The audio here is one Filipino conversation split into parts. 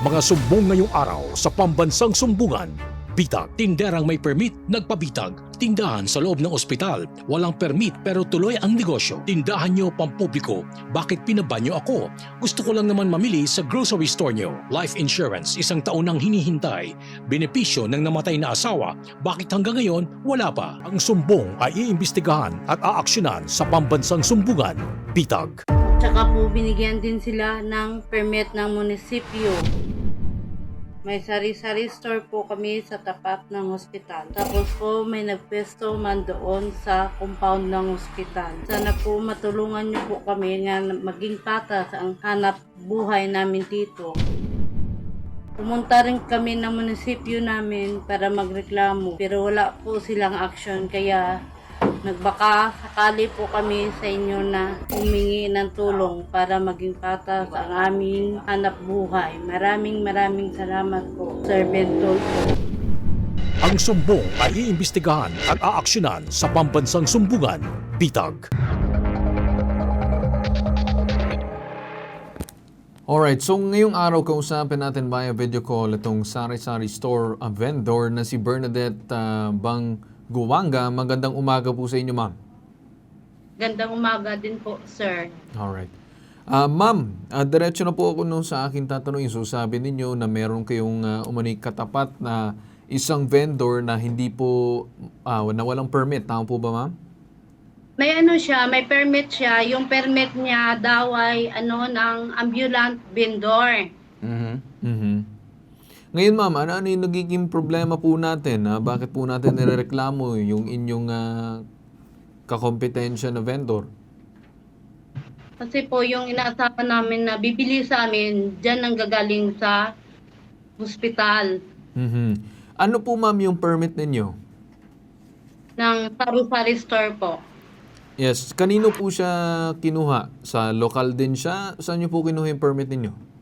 Mga sumbong ngayong araw sa pambansang sumbungan. Bitag, tinderang may permit, nagpabitag. Tindahan sa loob ng ospital, walang permit pero tuloy ang negosyo. Tindahan nyo pampubliko, bakit pinabanyo ako? Gusto ko lang naman mamili sa grocery store nyo. Life insurance, isang taon nang hinihintay. Benepisyo ng namatay na asawa, bakit hanggang ngayon wala pa? Ang sumbong ay iimbestigahan at aaksyonan sa pambansang sumbungan. Bitag. Tsaka po binigyan din sila ng permit ng munisipyo. May sari-sari store po kami sa tapat ng ospital. Tapos po may nagpwesto man doon sa compound ng ospital. Sana po matulungan niyo po kami na maging patas ang hanap buhay namin dito. Pumunta rin kami ng munisipyo namin para magreklamo pero wala po silang action kaya nagbaka sakali po kami sa inyo na humingi ng tulong para maging patas ang aming hanap buhay. Maraming salamat po, Sir Bentol po. Ang sumbong ay iimbestigahan at aaksyonan sa pambansang sumbungan. Bitag. Alright, so ngayong araw kausapin natin via video call itong sari-sari store vendor na si Bernadette Bang Guwanga. Magandang umaga po sa inyo, ma'am. Gandang umaga din po, sir. Alright. Ma'am, diretso na po ako nung sa aking tatanungin. So sabi ninyo na meron kayong umano'y katapat na isang vendor na hindi po, na walang permit. Tama po ba, ma'am? May ano siya, may permit siya. Yung permit niya daw ay ng ambulant vendor. Ngayon, ma'am, ano yung nagiging problema po natin? Bakit po natin nirereklamo yung inyong kakompetensya na vendor? Kasi po yung inaasahan namin na bibili sa amin, dyan ang gagaling sa hospital Ano po, ma'am, yung permit ninyo? ng sari-sari store po. Yes. Kanino po siya kinuha? Sa lokal din siya? Saan niyo po kinuha yung permit ninyo?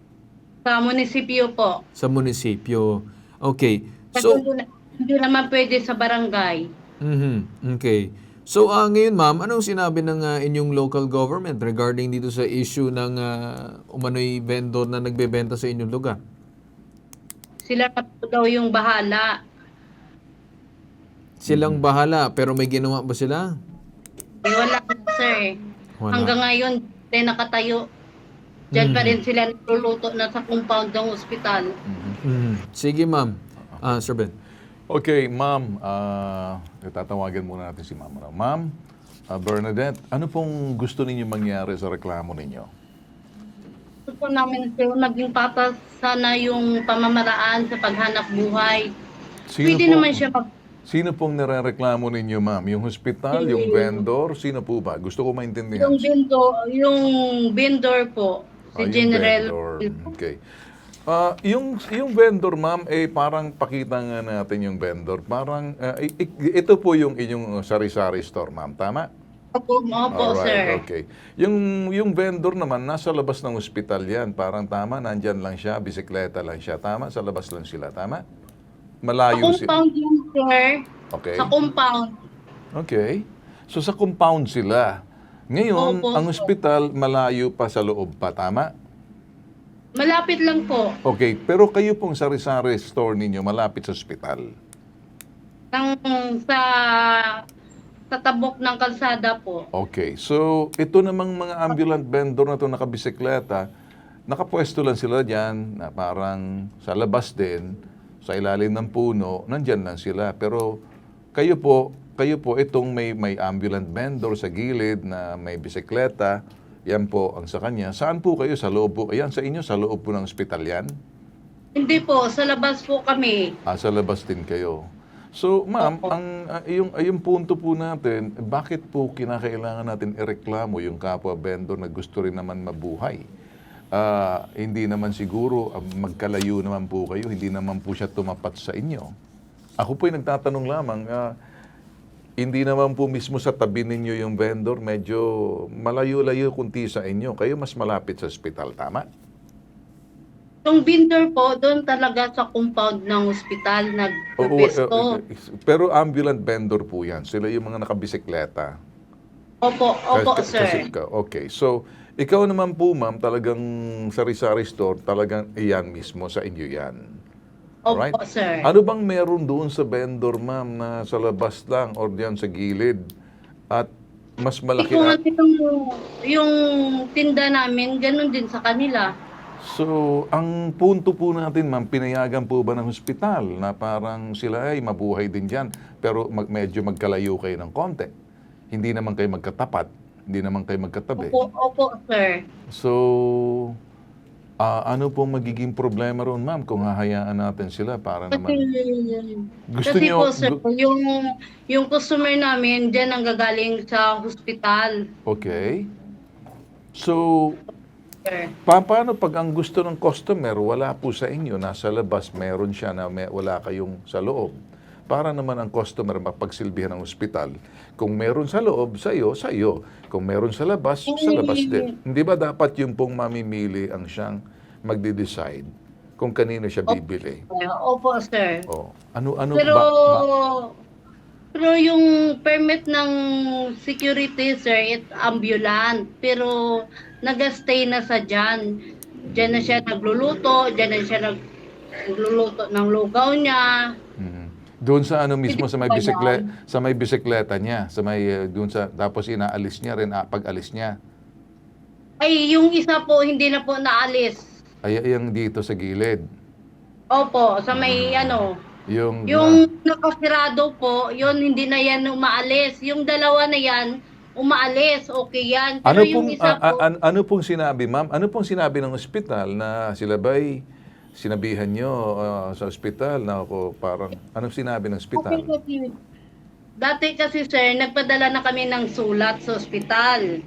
Sa munisipyo po. Sa munisipyo. Okay. Kasi So, hindi naman pwede sa barangay. okay. So, ngayon, ma'am, anong sinabi ng inyong local government regarding dito sa issue ng umano'y vendor na nagbebenta sa inyong lugar? Sila na po daw yung bahala. Silang bahala, pero may ginawa ba sila? Wala sir. Wala. Hanggang ngayon, nakatayo. Diyan pa rin sila niluluto na sa compound ng ospital. Sige, ma'am. Sir Ben. Okay, ma'am, tatawagan muna natin si ma'am. Ma'am, Bernadette, ano pong gusto ninyo mangyari sa reklamo ninyo? Gusto po namin sir, maging patas sana yung pamamaraan sa paghanap buhay. Pwede naman siya Sino pong nirereklamo ninyo, ma'am? Yung hospital, yung vendor, sino po ba? Gusto ko maintindihan. yung vendor po, si Yung General. vendor. Okay. Yung vendor, ma'am, parang pakita nga natin yung vendor. Parang, ito po yung inyong sari-sari store, ma'am. Tama? Opo, sir. Okay. Yung vendor naman, nasa labas ng ospital yan. Parang tama, nandyan lang siya, bisikleta lang siya. Tama? Sa labas lang sila. Tama? Malayo Sa compound yun, sir. Okay. Sa compound. Okay. So sa compound sila. Ngayon, Opo, ang ospital malayo pa sa loob pa. Tama? Malapit lang po. Okay. Pero kayo pong sari-sari store ninyo malapit sa ospital. Sa tabok ng kalsada po. Okay. So, ito namang mga ambulant vendor na ito nakabisikleta, nakapwesto lang sila dyan na parang sa labas din, sa ilalim ng puno, nandyan lang sila. Pero kayo po itong may ambulant vendor sa gilid na may bisikleta, yan po ang sa kanya. Saan po kayo? Sa loob po? Ayan, sa inyo, sa loob po ng ospital yan? Hindi po, sa labas po kami. Sa labas din kayo. So, ma'am, yung punto po natin, bakit po kinakailangan natin ireklamo yung kapwa vendor na gusto rin naman mabuhay? Hindi naman siguro, magkalayo naman po kayo, hindi naman po siya tumapat sa inyo. Ako po'y nagtatanong lamang, hindi naman po mismo sa tabi ninyo yung vendor, medyo malayo-layo kunti sa inyo. Kayo mas malapit sa ospital, tama? Yung vendor po, doon talaga sa compound ng ospital nagpesto. Pero ambulant vendor po yan. Sila yung mga nakabisikleta. Opo, sir. Okay, so Ikaw naman po, ma'am, talagang sari-sari store, talagang iyan mismo sa inyo yan. Opo, Alright? sir. Ano bang meron doon sa vendor, ma'am, na sa labas lang or diyan sa gilid? At mas malaki Kung ano yung tinda namin, ganun din sa kanila. So, ang punto po natin, ma'am, pinayagan po ba ng hospital na parang sila ay mabuhay din dyan, pero medyo magkalayo kayo ng konti? Hindi naman kayo magkatapat, hindi naman kayo magkatabi. Opo, sir. So, ano pong magiging problema ron, ma'am, kung hahayaan natin sila para Kasi, naman... Gusto kasi nyo... po, sir, yung customer namin, dyan ang gagaling sa hospital. Okay. So, Sir. paano pag ang gusto ng customer wala po sa inyo, nasa labas, meron siya na wala kayong sa loob? Para naman ang customer mapagsilbihan ng ospital. Kung meron sa loob, sa iyo. Kung meron sa labas din. Hindi ba dapat yung pong mamimili ang siyang magde-decide kung kanino siya bibili? Opo, sir. Oh, ano Pero yung permit ng security, sir, it's ambulant. Pero nag-stay na sa dyan. Dyan na siya nagluluto, dyan na siya nagluluto ng lugaw niya. Doon sa ano mismo sa may bisikleta niya, sa may doon sa tapos inaalis niya rin pag alis niya. Ay, yung isa po, hindi na po naalis. Ay yung dito sa gilid. Opo, sa may Yung nakasirado po, yun hindi na yan umaalis. Yung dalawa na yan, umaalis, okay yan. Pero yung isa po, ano pong sinabi, ma'am? Ano pong sinabi ng ospital na sila ba'y sinabihan nyo sa ospital na ako parang anong sinabi ng ospital? dati kasi sir, nagpadala na kami ng sulat sa ospital.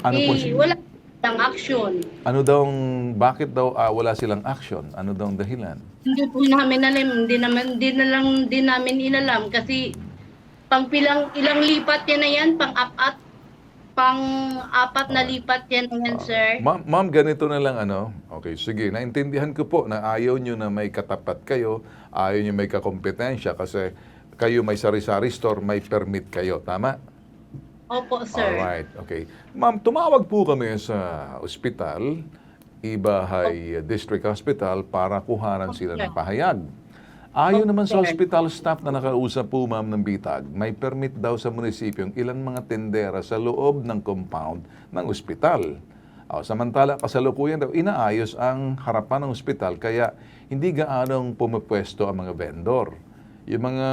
Ano pong Wala silang action. Ano daw bakit daw wala silang action? Ano daw ang dahilan? Hindi po namin alam, hindi namin inalam kasi ilang lipat yan na yan, pang-apat na lipat yan na yan, sir. Ma'am, ganito na lang Okay, sige, naintindihan ko po na ayaw nyo na may katapat kayo, ayaw nyo may kakompetensya kasi kayo may sari-sari store, may permit kayo, tama? Opo, sir. Alright, okay. Ma'am, tumawag po kami sa ospital, Ibahay District Hospital, para kuhanan sila ng pahayag. Ayon naman sa hospital staff na nakausap po, ma'am, ng Bitag, may permit daw sa munisipyo ilang mga tendera sa loob ng compound ng ospital. Samantala, kasalukuyan daw, inaayos ang harapan ng ospital, kaya hindi gaanong pumipwesto ang mga vendor. Yung mga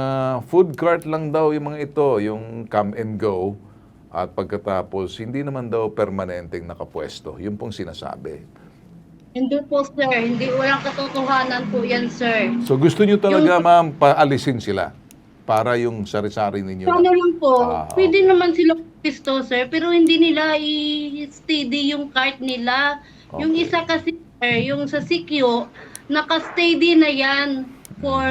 food cart lang daw, yung mga ito, yung come and go, at pagkatapos, hindi naman daw permanenteng nakapwesto. Yun pong sinasabi. Hindi po, sir. Walang katotohanan po yan, sir. So gusto nyo talaga, ma'am, paalisin sila para yung sari-sari ninyo. Sana lang po, pwede Okay. naman sila pisto, sir, pero hindi nila i-steady yung cart nila. Yung Okay. isa kasi, sir, yung sa Sikyo, naka-steady na yan for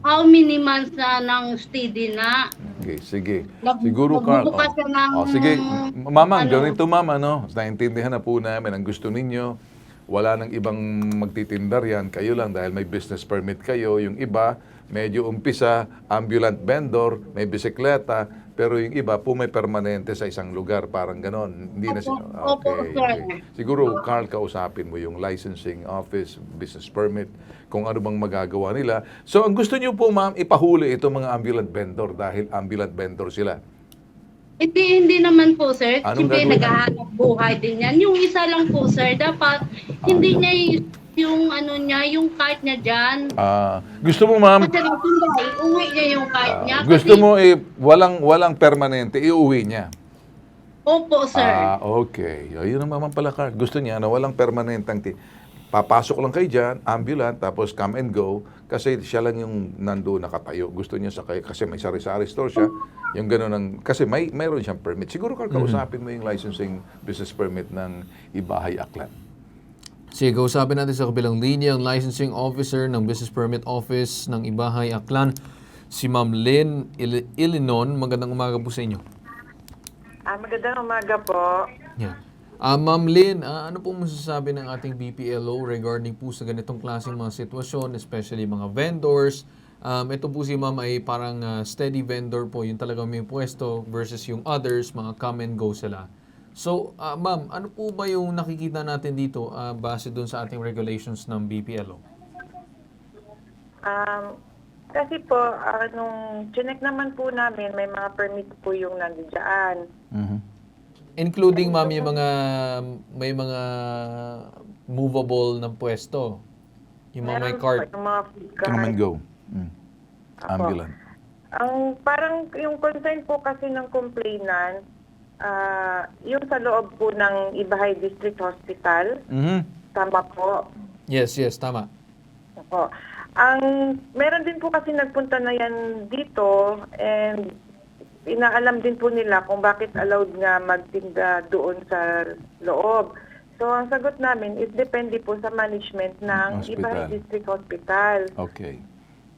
how many months na ng steady na. Okay, sige. Siguro, Carl. Nagbubukas siya ng, Sige, mama, ganito, mama, naintindihan na po namin ang gusto ninyo. Wala nang ibang magtitindar yan. Kayo lang dahil may business permit kayo. Yung iba, medyo umpisa, ambulant vendor, may bisikleta, pero yung iba po may permanente sa isang lugar. Parang ganon. Hindi na Opo, sir. Siguro, Carl, kausapin mo yung licensing office, business permit, kung ano bang magagawa nila. So, ang gusto niyo po, ma'am, ipahuli itong mga ambulant vendor dahil ambulant vendor sila. Hindi naman po, sir. Anong Siyempre, gagawin? naghahanap buhay din yan. Yung isa lang po, sir, dapat hindi niya yung yung cart niya dyan. Gusto mo, ma'am, Kasi uwi niya yung cart niya. gusto kasi, mo walang permanente, iuwi niya. Opo, sir. Okay. Yun ang naman pala, Carl. Gusto niya na walang permanenteng papasok lang kayo dyan, ambulant, tapos come and go, kasi siya lang yung nandoon nakatayo. Gusto niya kasi may sari-sari store siya, yung gano'n kasi mayroon siyang permit. Siguro, Carl, kausapin mo yung licensing business permit ng Ibahay Aklan. Sige, kausapin natin sa kabilang linya ang licensing officer ng Business Permit Office ng Ibahay Aklan, si Ma'am Lynn Ilinon. Magandang umaga po sa inyo. Magandang umaga po. Yeah. Ma'am Lynn, ano po masasabi ng ating BPLO regarding po sa ganitong klaseng mga sitwasyon, especially mga vendors? Ito po si Ma'am ay parang steady vendor po, yung talagang may pwesto versus yung others, mga come and go sila. So, ma'am, ano po ba yung nakikita natin dito base doon sa ating regulations ng BPLO? Kasi po, nung chinek naman po namin, may mga permit po yung nandiyan. Including, ma'am, yung may mga movable ng pwesto. Yung mga may Meron cart. po yung mga food Come and cart. go. Apo. Ambulant. Ang parang yung concern po kasi ng complainant, yung sa loob po ng Ibahay District Hospital, tama po. Yes, tama. Opo. Meron din po kasi nagpunta na yan dito and inaalam din po nila kung bakit allowed nga magtinda doon sa loob. So, ang sagot namin is depende po sa management ng Hospital. Ibahay District Hospital. Okay.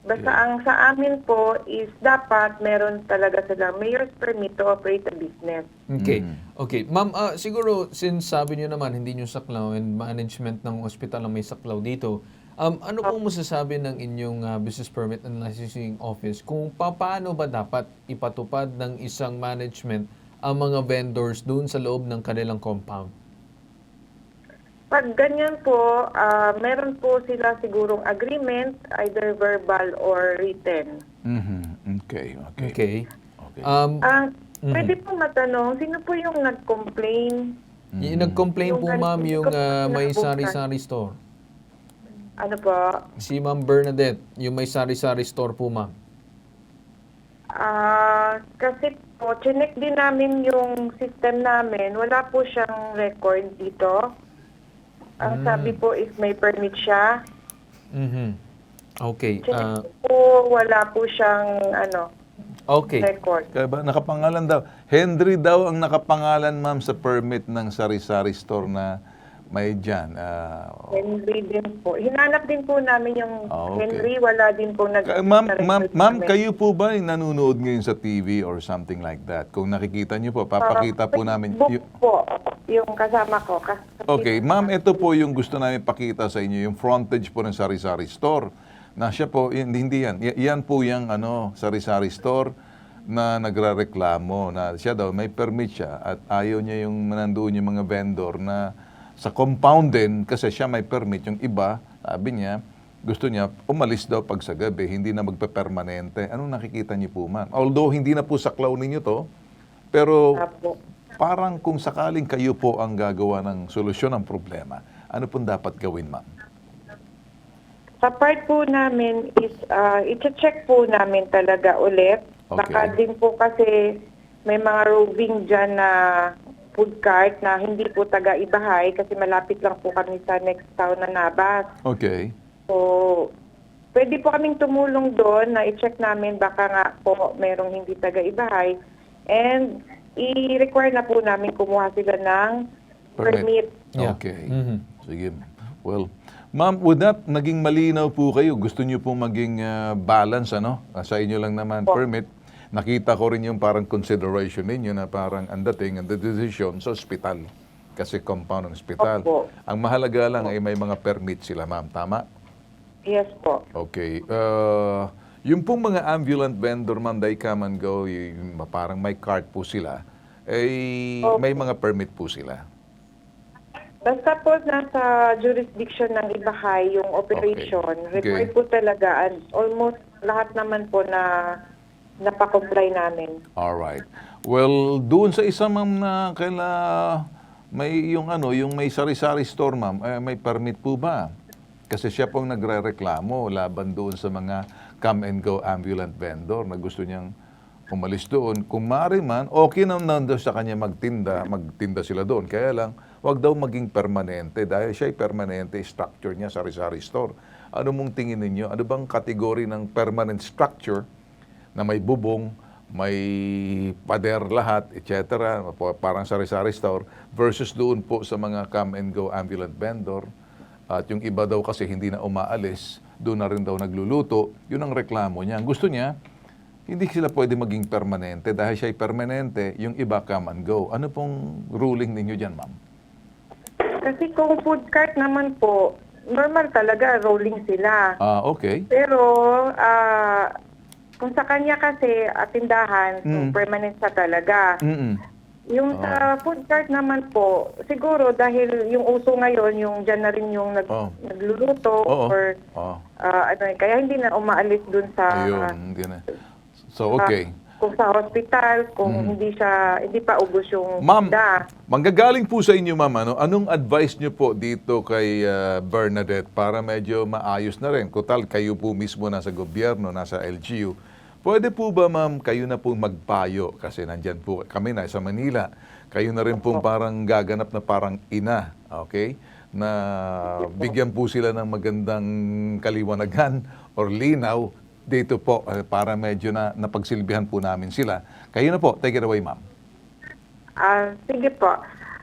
Basta ang sa amin po is dapat meron talaga silang mayor's permit to operate a business. Okay. Okay. Ma'am, siguro since sabi niyo naman hindi niyo saklaw and management ng ospital ang may saklaw dito, ano pong masasabi ng inyong business permit and licensing office kung paano ba dapat ipatupad ng isang management ang mga vendors doon sa loob ng kanilang compound? Pag ganyan po, meron po sila sigurong agreement, either verbal or written. Okay. Okay. Okay. Pwede po matanong, sino po yung nag-complain? Yung nag-complain Yung po, ma'am, yung may nag-complain. sari-sari store. Ano po? Si Ma'am Bernadette, yung may sari-sari store po, ma'am. Kasi po, chinek din namin yung system namin. Wala po siyang record dito. Ang sabi po is may permit siya. Okay. Chinek po, wala po siyang Okay. record. Kaya ba, nakapangalan daw. Henry daw ang nakapangalan, ma'am, sa permit ng sari-sari store na may dyan. Henry din po. Hinanap din po namin yung Okay. Henry. Wala din po Ma'am, kayo po ba ay nanonood ngayon sa TV or something like that? Kung nakikita niyo po, papakita po namin. Book po, yung kasama ko. Okay, ma'am, ito po yung gusto namin pakita sa inyo, yung frontage po ng sari-sari store. Na siya po, hindi yan. Yan po yung sari-sari store na nagrareklamo na siya daw may permit siya at ayaw niya yung nandoon yung mga vendor na sa compound din kasi siya may permit. Yung iba, sabi niya, gusto niya umalis daw pag sa gabi, hindi na magpe-permanente. Anong nakikita niyo po, ma'am? Although hindi na po saklaw ninyo to, pero parang kung sakaling kayo po ang gagawa ng solusyon ng problema, ano pong dapat gawin, ma'am? Sa part po namin is, i-check po namin talaga ulit. Okay. Baka din po kasi may mga roving dyan na food cart na hindi po taga-Ibahay kasi malapit lang po kami sa next town na Nabas. Okay. So, pwede po kaming tumulong doon na i-check namin baka nga po merong hindi taga-Ibahay and i-require na po namin kumuha sila ng permit. Yeah. Okay. Sige. Well, ma'am, with that, naging malinaw po kayo. Gusto niyo po maging balance, Sa inyo lang naman permit. Nakita ko rin yung parang consideration ninyo na parang ang dating, ang decision sa ospital. Kasi compound ng ospital. Opo. Ang mahalaga lang ay may mga permit sila, ma'am. Tama? Yes po. Okay. Yung pong mga ambulant vendor, ma'am, they come and go, yung parang may cart po sila, may mga permit po sila. Basta po nasa jurisdiction ng Ibahay yung operation, Okay. required po talaga and almost lahat naman po na napakomply namin. Alright. Well, doon sa isa, ma'am, na may yung may sari-sari store, ma'am, may permit po ba? Kasi siya pong nagrereklamo laban doon sa mga come and go ambulant vendor na gusto niyang umalis doon. Kung maaari man, okay naman daw sa kanya magtinda sila doon. Kaya lang, wag daw maging permanente dahil siya ay permanente structure niya, sari-sari store. Ano mong tingin ninyo? Ano bang kategory ng permanent structure na may bubong, may pader lahat, etc. Parang sari-sari store versus doon po sa mga come and go ambulant vendor. At yung iba daw kasi hindi na umaalis, doon na rin daw nagluluto. Yun ang reklamo niya. Gusto niya, hindi sila pwede maging permanente dahil siya ay permanente, yung iba come and go. Ano pong ruling ninyo dyan, ma'am? Kasi kung food cart naman po, normal talaga, rolling sila. Okay. Pero kung sa kanya kasi tindahan, kung permanent sa talaga. Yung sa food cart naman po, siguro dahil yung uso ngayon, yung dyan na rin yung nagluluto Oo. or Oo. kaya hindi na umaalis dun sa Ayun, hindi na. So, okay. kung sa hospital, kung hindi pa ubos yung Ma'am, tinda. manggagaling po sa inyo, ma'am, anong advice niyo po dito kay Bernadette para medyo maayos na rin? Kutal, kayo po mismo nasa gobyerno, nasa LGU. Pwede po ba, ma'am, kayo na po magpayo? Kasi nandyan po kami na sa Manila. Kayo na rin pong parang gaganap na parang ina, okay? Na bigyan po sila ng magandang kaliwanagan or linaw dito po para medyo na napagsilbihan po namin sila. Kayo na po, take it away, ma'am. Sige po.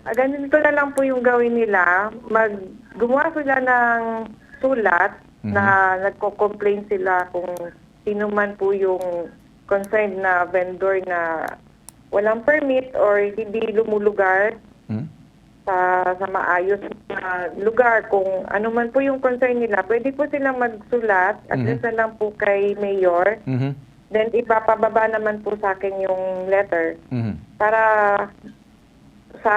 Ganito na lang po yung gawin nila. Gumawa sila ng sulat na nagko-complain sila kung sino man po yung concerned na vendor na walang permit or hindi lumulugar sa maayos na lugar. Kung ano man po yung concern nila, pwede po silang magsulat at na lang po kay Mayor. Then ipapababa naman po sa akin yung letter para sa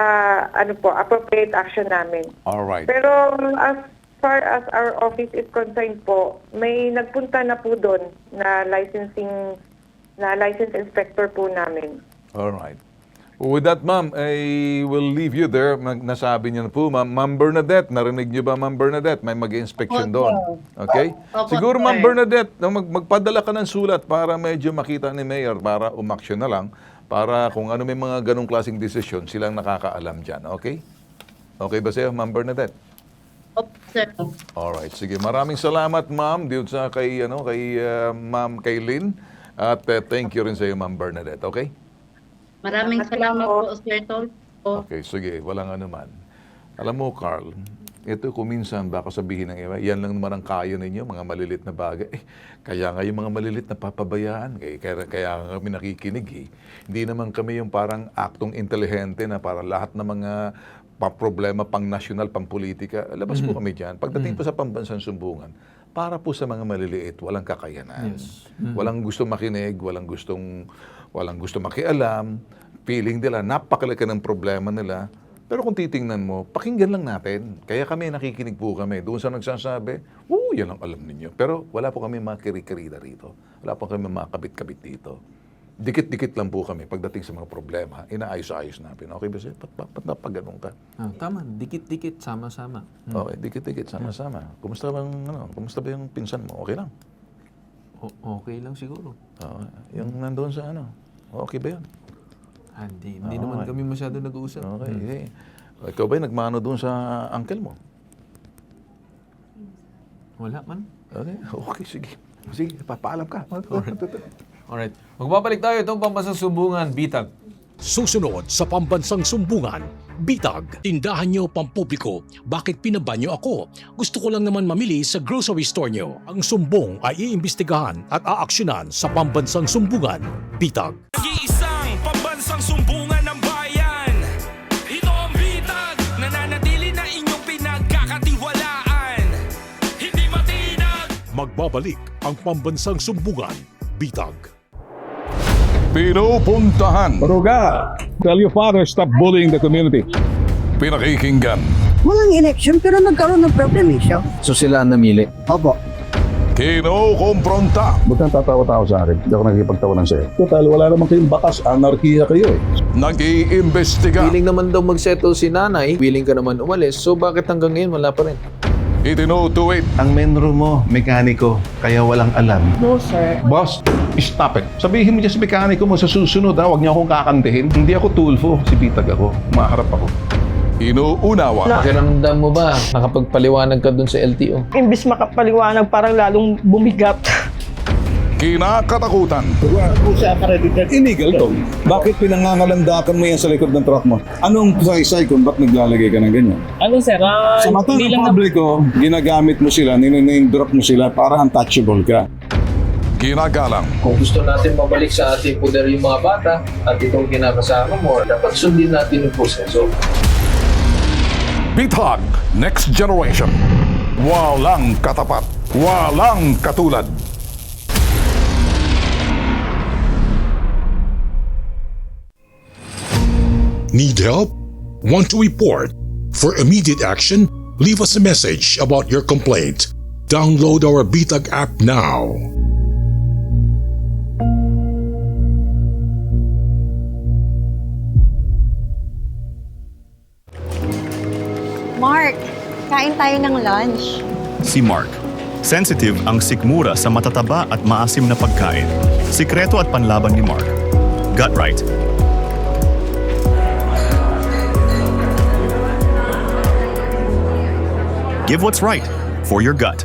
appropriate action namin. All right. Pero as far as our office is concerned po, may nagpunta na po doon na license inspector po namin. All right. With that, ma'am, I will leave you there. Nasabi niyo na po, ma'am Bernadette. Narinig niyo ba, ma'am Bernadette? May mag-inspection doon. Okay? Opo, Siguro, sir. ma'am Bernadette, magpadala ka ng sulat para medyo makita ni Mayor, para umaksyon na lang, para kung ano may mga ganong klaseng desisyon, silang nakakaalam dyan. Okay? Okay ba sa'yo, ma'am Bernadette? Opo, sir. Alright, sige. Maraming salamat, ma'am, dito sa kay Ma'am Kaylin. At thank you rin sa iyo, ma'am Bernadette. Okay? Maraming salamat po, Sir Tol. Okay, sige. Walang anuman. Alam mo, Carl, ito kung minsan baka sabihin ng iba, yan lang naman ang kaya ninyo, mga malilit na bagay. Kaya nga yung mga malilit na papabayaan, kaya kami nakikinig eh. Hindi naman kami yung parang aktong intelihente na para lahat ng mga problema pang nasyonal, pang politika. Labas po kami dyan. Pagdating po sa pambansang sumbungan, para po sa mga maliliit, walang kakayanan. Walang gusto makinig, walang gustong makialam. Feeling nila, napakalaki ng problema nila. Pero kung titingnan mo, pakinggan lang natin. Kaya kami, nakikinig po kami. Doon sa nagsasabi, yan ang alam ninyo. Pero wala po kami mga kiri-kirida rito. Wala po kami mga kabit-kabit dito. Dikit-dikit lang po kami pagdating sa mga problema. Inaayos-ayos natin. Okay ba siya? Ba't napagano'n ka? Tama, dikit-dikit, sama-sama. Okay, dikit-dikit, sama-sama. Kumusta ba yung pinsan mo? Okay lang? Okay lang siguro. Yung nandoon sa okay ba yun? Hindi naman kami masyado nag-uusap. Okay, okay. Ikaw ba nagmano doon sa uncle mo? Wala man. Okay, sige. Sige, papaalam ka. Alright. Magbabalik tayo itong pambansang sumbungan, Bitag. Susunod sa pambansang sumbungan, Bitag, tindahan nyo pampubliko. Bakit pinaban nyo ako? Gusto ko lang naman mamili sa grocery store nyo. Ang sumbong ay iimbestigahan at aaksyonan sa pambansang sumbungan, Bitag. Nag-iisang pambansang sumbungan ng bayan. Ito ang Bitag, nananatili na inyong pinagkakatiwalaan. Hindi matinag. Magbabalik ang pambansang sumbungan, Bitag. Pinupuntahan, Baruga, tell your father stop bullying the community. pinakikinggan, Walang election pero nagkaroon ng problem siya. So sila ang namili? Opo. kinukompronta, Huwag kang tatawa-tawa sa akin. Hindi ako nakikipagtawanan sa'yo. Total, wala naman kayong bakas. Anarkiya kayo eh. nag-iimbestiga, Willing naman daw mag-settle si nanay, willing ka naman umalis, so bakit hanggang ngayon wala pa rin? itinutuwid, Ang menro mo, mekaniko, kaya walang alam. No, sir. Boss, stop it. Sabihin mo dyan sa mekaniko mo sa susunod, huwag niyo akong kakantihin. Hindi ako tulfo, si Bitag ako. Maharap ako. inuunawa, Pakiramdam mo ba, nakapagpaliwanag ka dun sa LTO? Imbis makapaliwanag, parang lalong bumigat. kinakatakutan, Illegal to. Bakit pinangangalandakan mo yan sa likod ng truck mo? Anong saysay kung ba't naglalagay ka ng ganyan? Ano sir, Sa mata ng publiko, ginagamit mo sila, niname drop mo sila para untouchable ka. kinagalang, Kung gusto natin mabalik sa ating poder yung mga bata at itong kinakasama mo, dapat sundin natin yung proseso. Bitag, Next Generation, walang katapat, walang katulad. Need help? Want to report? For immediate action, leave us a message about your complaint. Download our Bitag app now. Mark, kain tayo ng lunch. Si Mark. Sensitive ang sikmura sa matataba at maasim na pagkain. Sikreto at panlaban ni Mark. Gut Right. Give what's right for your gut.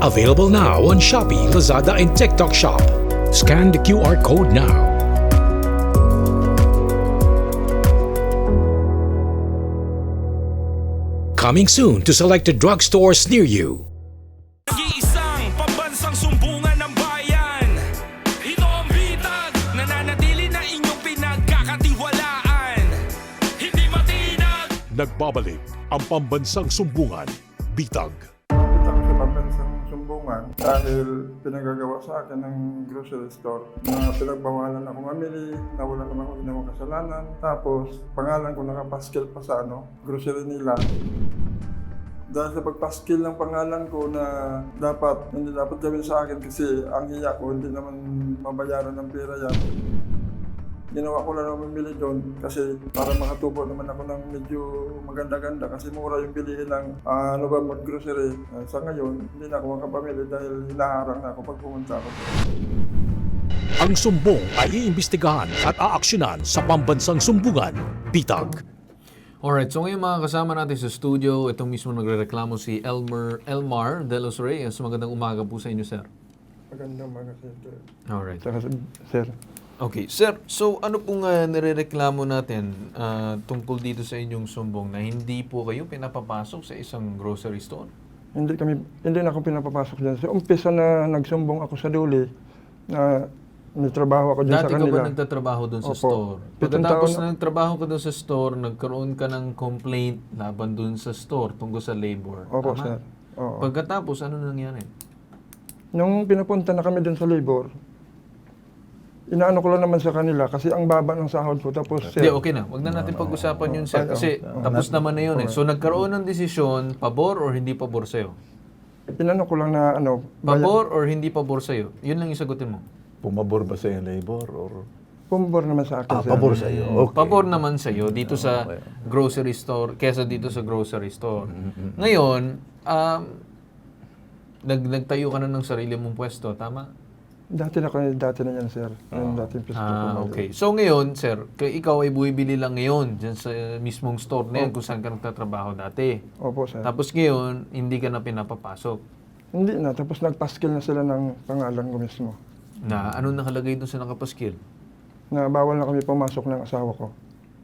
Available now on Shopee, Lazada, and TikTok Shop. Scan the QR code now. Coming soon to selected drugstores near you. Nag-iisang pambansang sumbungan ng bayan. Ito ang bitag, nananatili na inyong pinagkakatiwalaan. Hindi matinag. Nagbabalik ang pambansang sumbungan, Bitag. Sa pambansang sumbungan dahil pinagagawa sa akin ng grocery store na pinagbawalan ako mamili, na wala naman ako ginawang kasalanan. Tapos pangalan ko nakapaskil pa sa grocery nila. Dahil sa pagpaskil ng pangalan ko na hindi dapat gawin sa akin kasi ang hiya ko hindi naman mabayaran ng pera yan. Ginawa ko lang ang mamili doon kasi para makatubo naman ako ng medyo maganda-ganda kasi mura yung bilihin ng November grocery. Sa ngayon, hindi na ako makapamili dahil hinaharang na ako pag pumunta ako. Ang sumbong ay iimbestigahan at aaksyonan sa pambansang sumbungan, Bitag. Alright, so ngayon mga kasama natin sa studio, itong mismo nagrereklamo si Elmar De Los Reyes. Magandang umaga po sa inyo, sir. Magandang umaga, sir. Alright. Sir. Okay, sir, so ano pong nirereklamo natin tungkol dito sa inyong sumbong na hindi po kayo pinapapasok sa isang grocery store? Hindi na ako pinapapasok dyan. Sa umpisa na nagsumbong ako sa Duli na may trabaho ako dyan sa kanila. Dati ka ba nagtatrabaho doon sa store? Pagkatapos na nagtrabaho ka doon sa store, nagkaroon ka ng complaint laban doon sa store tungkol sa labor. Opo, Tama? sir. Oo. Pagkatapos, ano nangyari? Nung pinapunta na kami doon sa labor, inaano ko lang naman sa kanila kasi ang baba ng sahod ko. Tapos, sir, Hindi, okay na. Huwag na natin pag-usapan yun, sir. Kasi tapos naman na yun eh. So, nagkaroon ng desisyon, pabor or hindi pabor sa'yo? inano ko lang na Pabor or hindi pabor sa'yo? Yun lang yung sagutin mo. Pumabor ba sa yung labor or pumabor naman sa akin, sir. pabor sa iyo? Okay. Pabor naman sa'yo dito sa grocery store kesa dito sa grocery store. Ngayon, nagtayo ka na ng sarili mong pwesto, tama? Dati na yan, sir. Yung dating pwesto ko. Okay. So ngayon, sir, ikaw ay buwibili lang ngayon dyan sa mismong store na yan kung saan ka nagtatrabaho dati. Opo, sir. Tapos ngayon, hindi ka na pinapapasok. Hindi na. Tapos nagpaskil na sila ng pangalan ko mismo. Na ano nakalagay doon sa nakapaskil? Na bawal na kami pumasok ng asawa ko.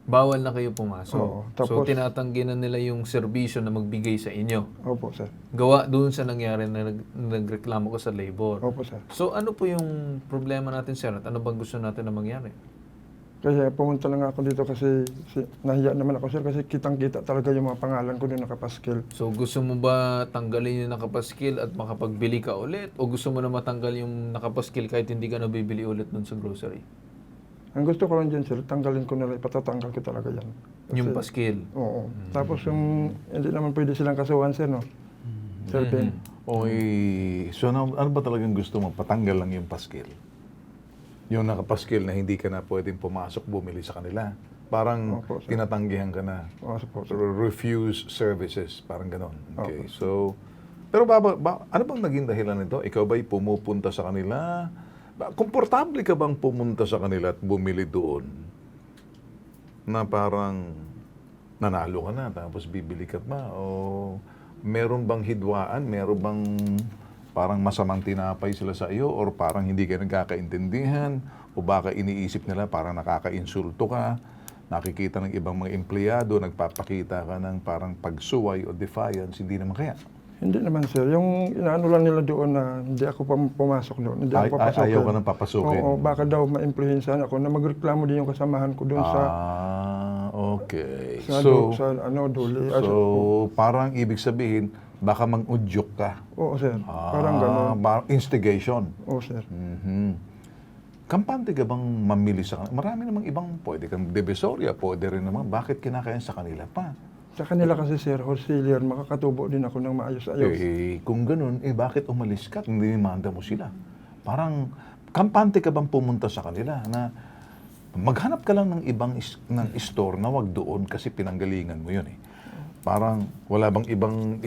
Bawal na kayo pumasok. Oo, So tapos- tinatanggi na nila yung serbisyo na magbigay sa inyo. Opo, sir. Gawa doon sa nangyari na nagreklamo ka sa labor. Opo, sir. So ano po yung problema natin, sir? At ano bang gusto natin na mangyari? Kaya pumunta lang ako dito kasi nahiya naman ako, sir, kasi kitang-kita talaga yung mga pangalan ko doon nakapaskil. So gusto mo ba tanggalin yung nakapaskil at makapagbili ka ulit? O gusto mo na matanggal yung nakapaskil kahit hindi ka nabibili ulit doon sa grocery? Ang gusto ko lang dyan, sir, tanggalin ko na lang, ipatatanggal ko talaga yan. Yung paskil? Oo. Tapos yung, hindi naman pwede silang kasuhan, sir, no? Sir Ben. So ano ba talagang gusto mo? Patanggal lang yung paskil? Yung nakapaskil na hindi ka na pwedeng pumasok, bumili sa kanila. Parang Opo, sir. tinatanggihan ka na. Opo, sir. Refuse services, parang ganon. Okay, so... Pero ano bang naging dahilan nito? Ikaw ba'y pumupunta sa kanila? Komportable ka bang pumunta sa kanila at bumili doon? Na parang nanalo ka na, tapos bibili ka ba? O meron bang hidwaan? Meron bang parang masamang tinapay sila sa iyo? Or parang hindi ka nagkakaintindihan? O baka iniisip nila parang nakaka-insulto ka? Nakikita ng ibang mga empleyado, nagpapakita ka ng parang pagsuway o defiance, hindi naman kaya? Hindi naman, sir. Yung inaano lang nila doon na hindi ako pumasok doon. Hindi ako papasukin. Ayaw ka nang papasukin? Oo, baka daw ma-influencean ako na magreklamo din yung kasamahan ko doon sa... Okay. Duli. So, parang ibig sabihin, baka mang-udyok ka. Oo, sir. Parang gano'n. Instigation. Oo, sir. kampante ka bang mamili sa kanila? Marami namang ibang, pwede kang Divisoria, pwede rin naman. Bakit kinakain sa kanila pa? Sa kanila kasi, sir, wholesaler, makakatubo din ako ng maayos-ayos. Kung ganun, bakit umalis ka? Kung dinimanda mo sila. Parang, kampante ka bang pumunta sa kanila na maghanap ka lang ng ibang ng store na wag doon kasi pinanggalingan mo yun eh. Parang wala bang ibang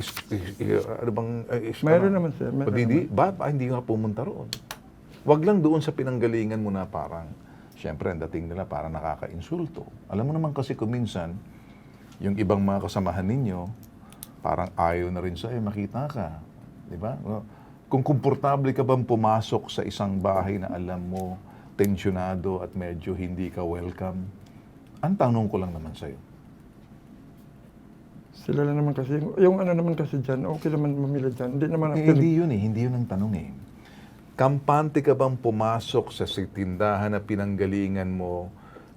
Mayroon naman, sir. Mayroon hindi nga pumunta roon? Wag lang doon sa pinanggalingan mo na parang, syempre, ang dating nila parang nakaka-insulto. Alam mo naman kasi kung minsan, yung ibang mga kasamahan ninyo, parang ayaw na rin sa'yo, makita ka. Di ba? Kung komportable ka bang pumasok sa isang bahay na alam mo, tensyonado at medyo hindi ka welcome, ang tanong ko lang naman sa'yo. Sila lang naman kasi, yung ano naman kasi dyan, okay naman mamili dyan. Hindi naman Hindi yun ang tanong eh. Kampante ka bang pumasok sa tindahan na pinanggalingan mo,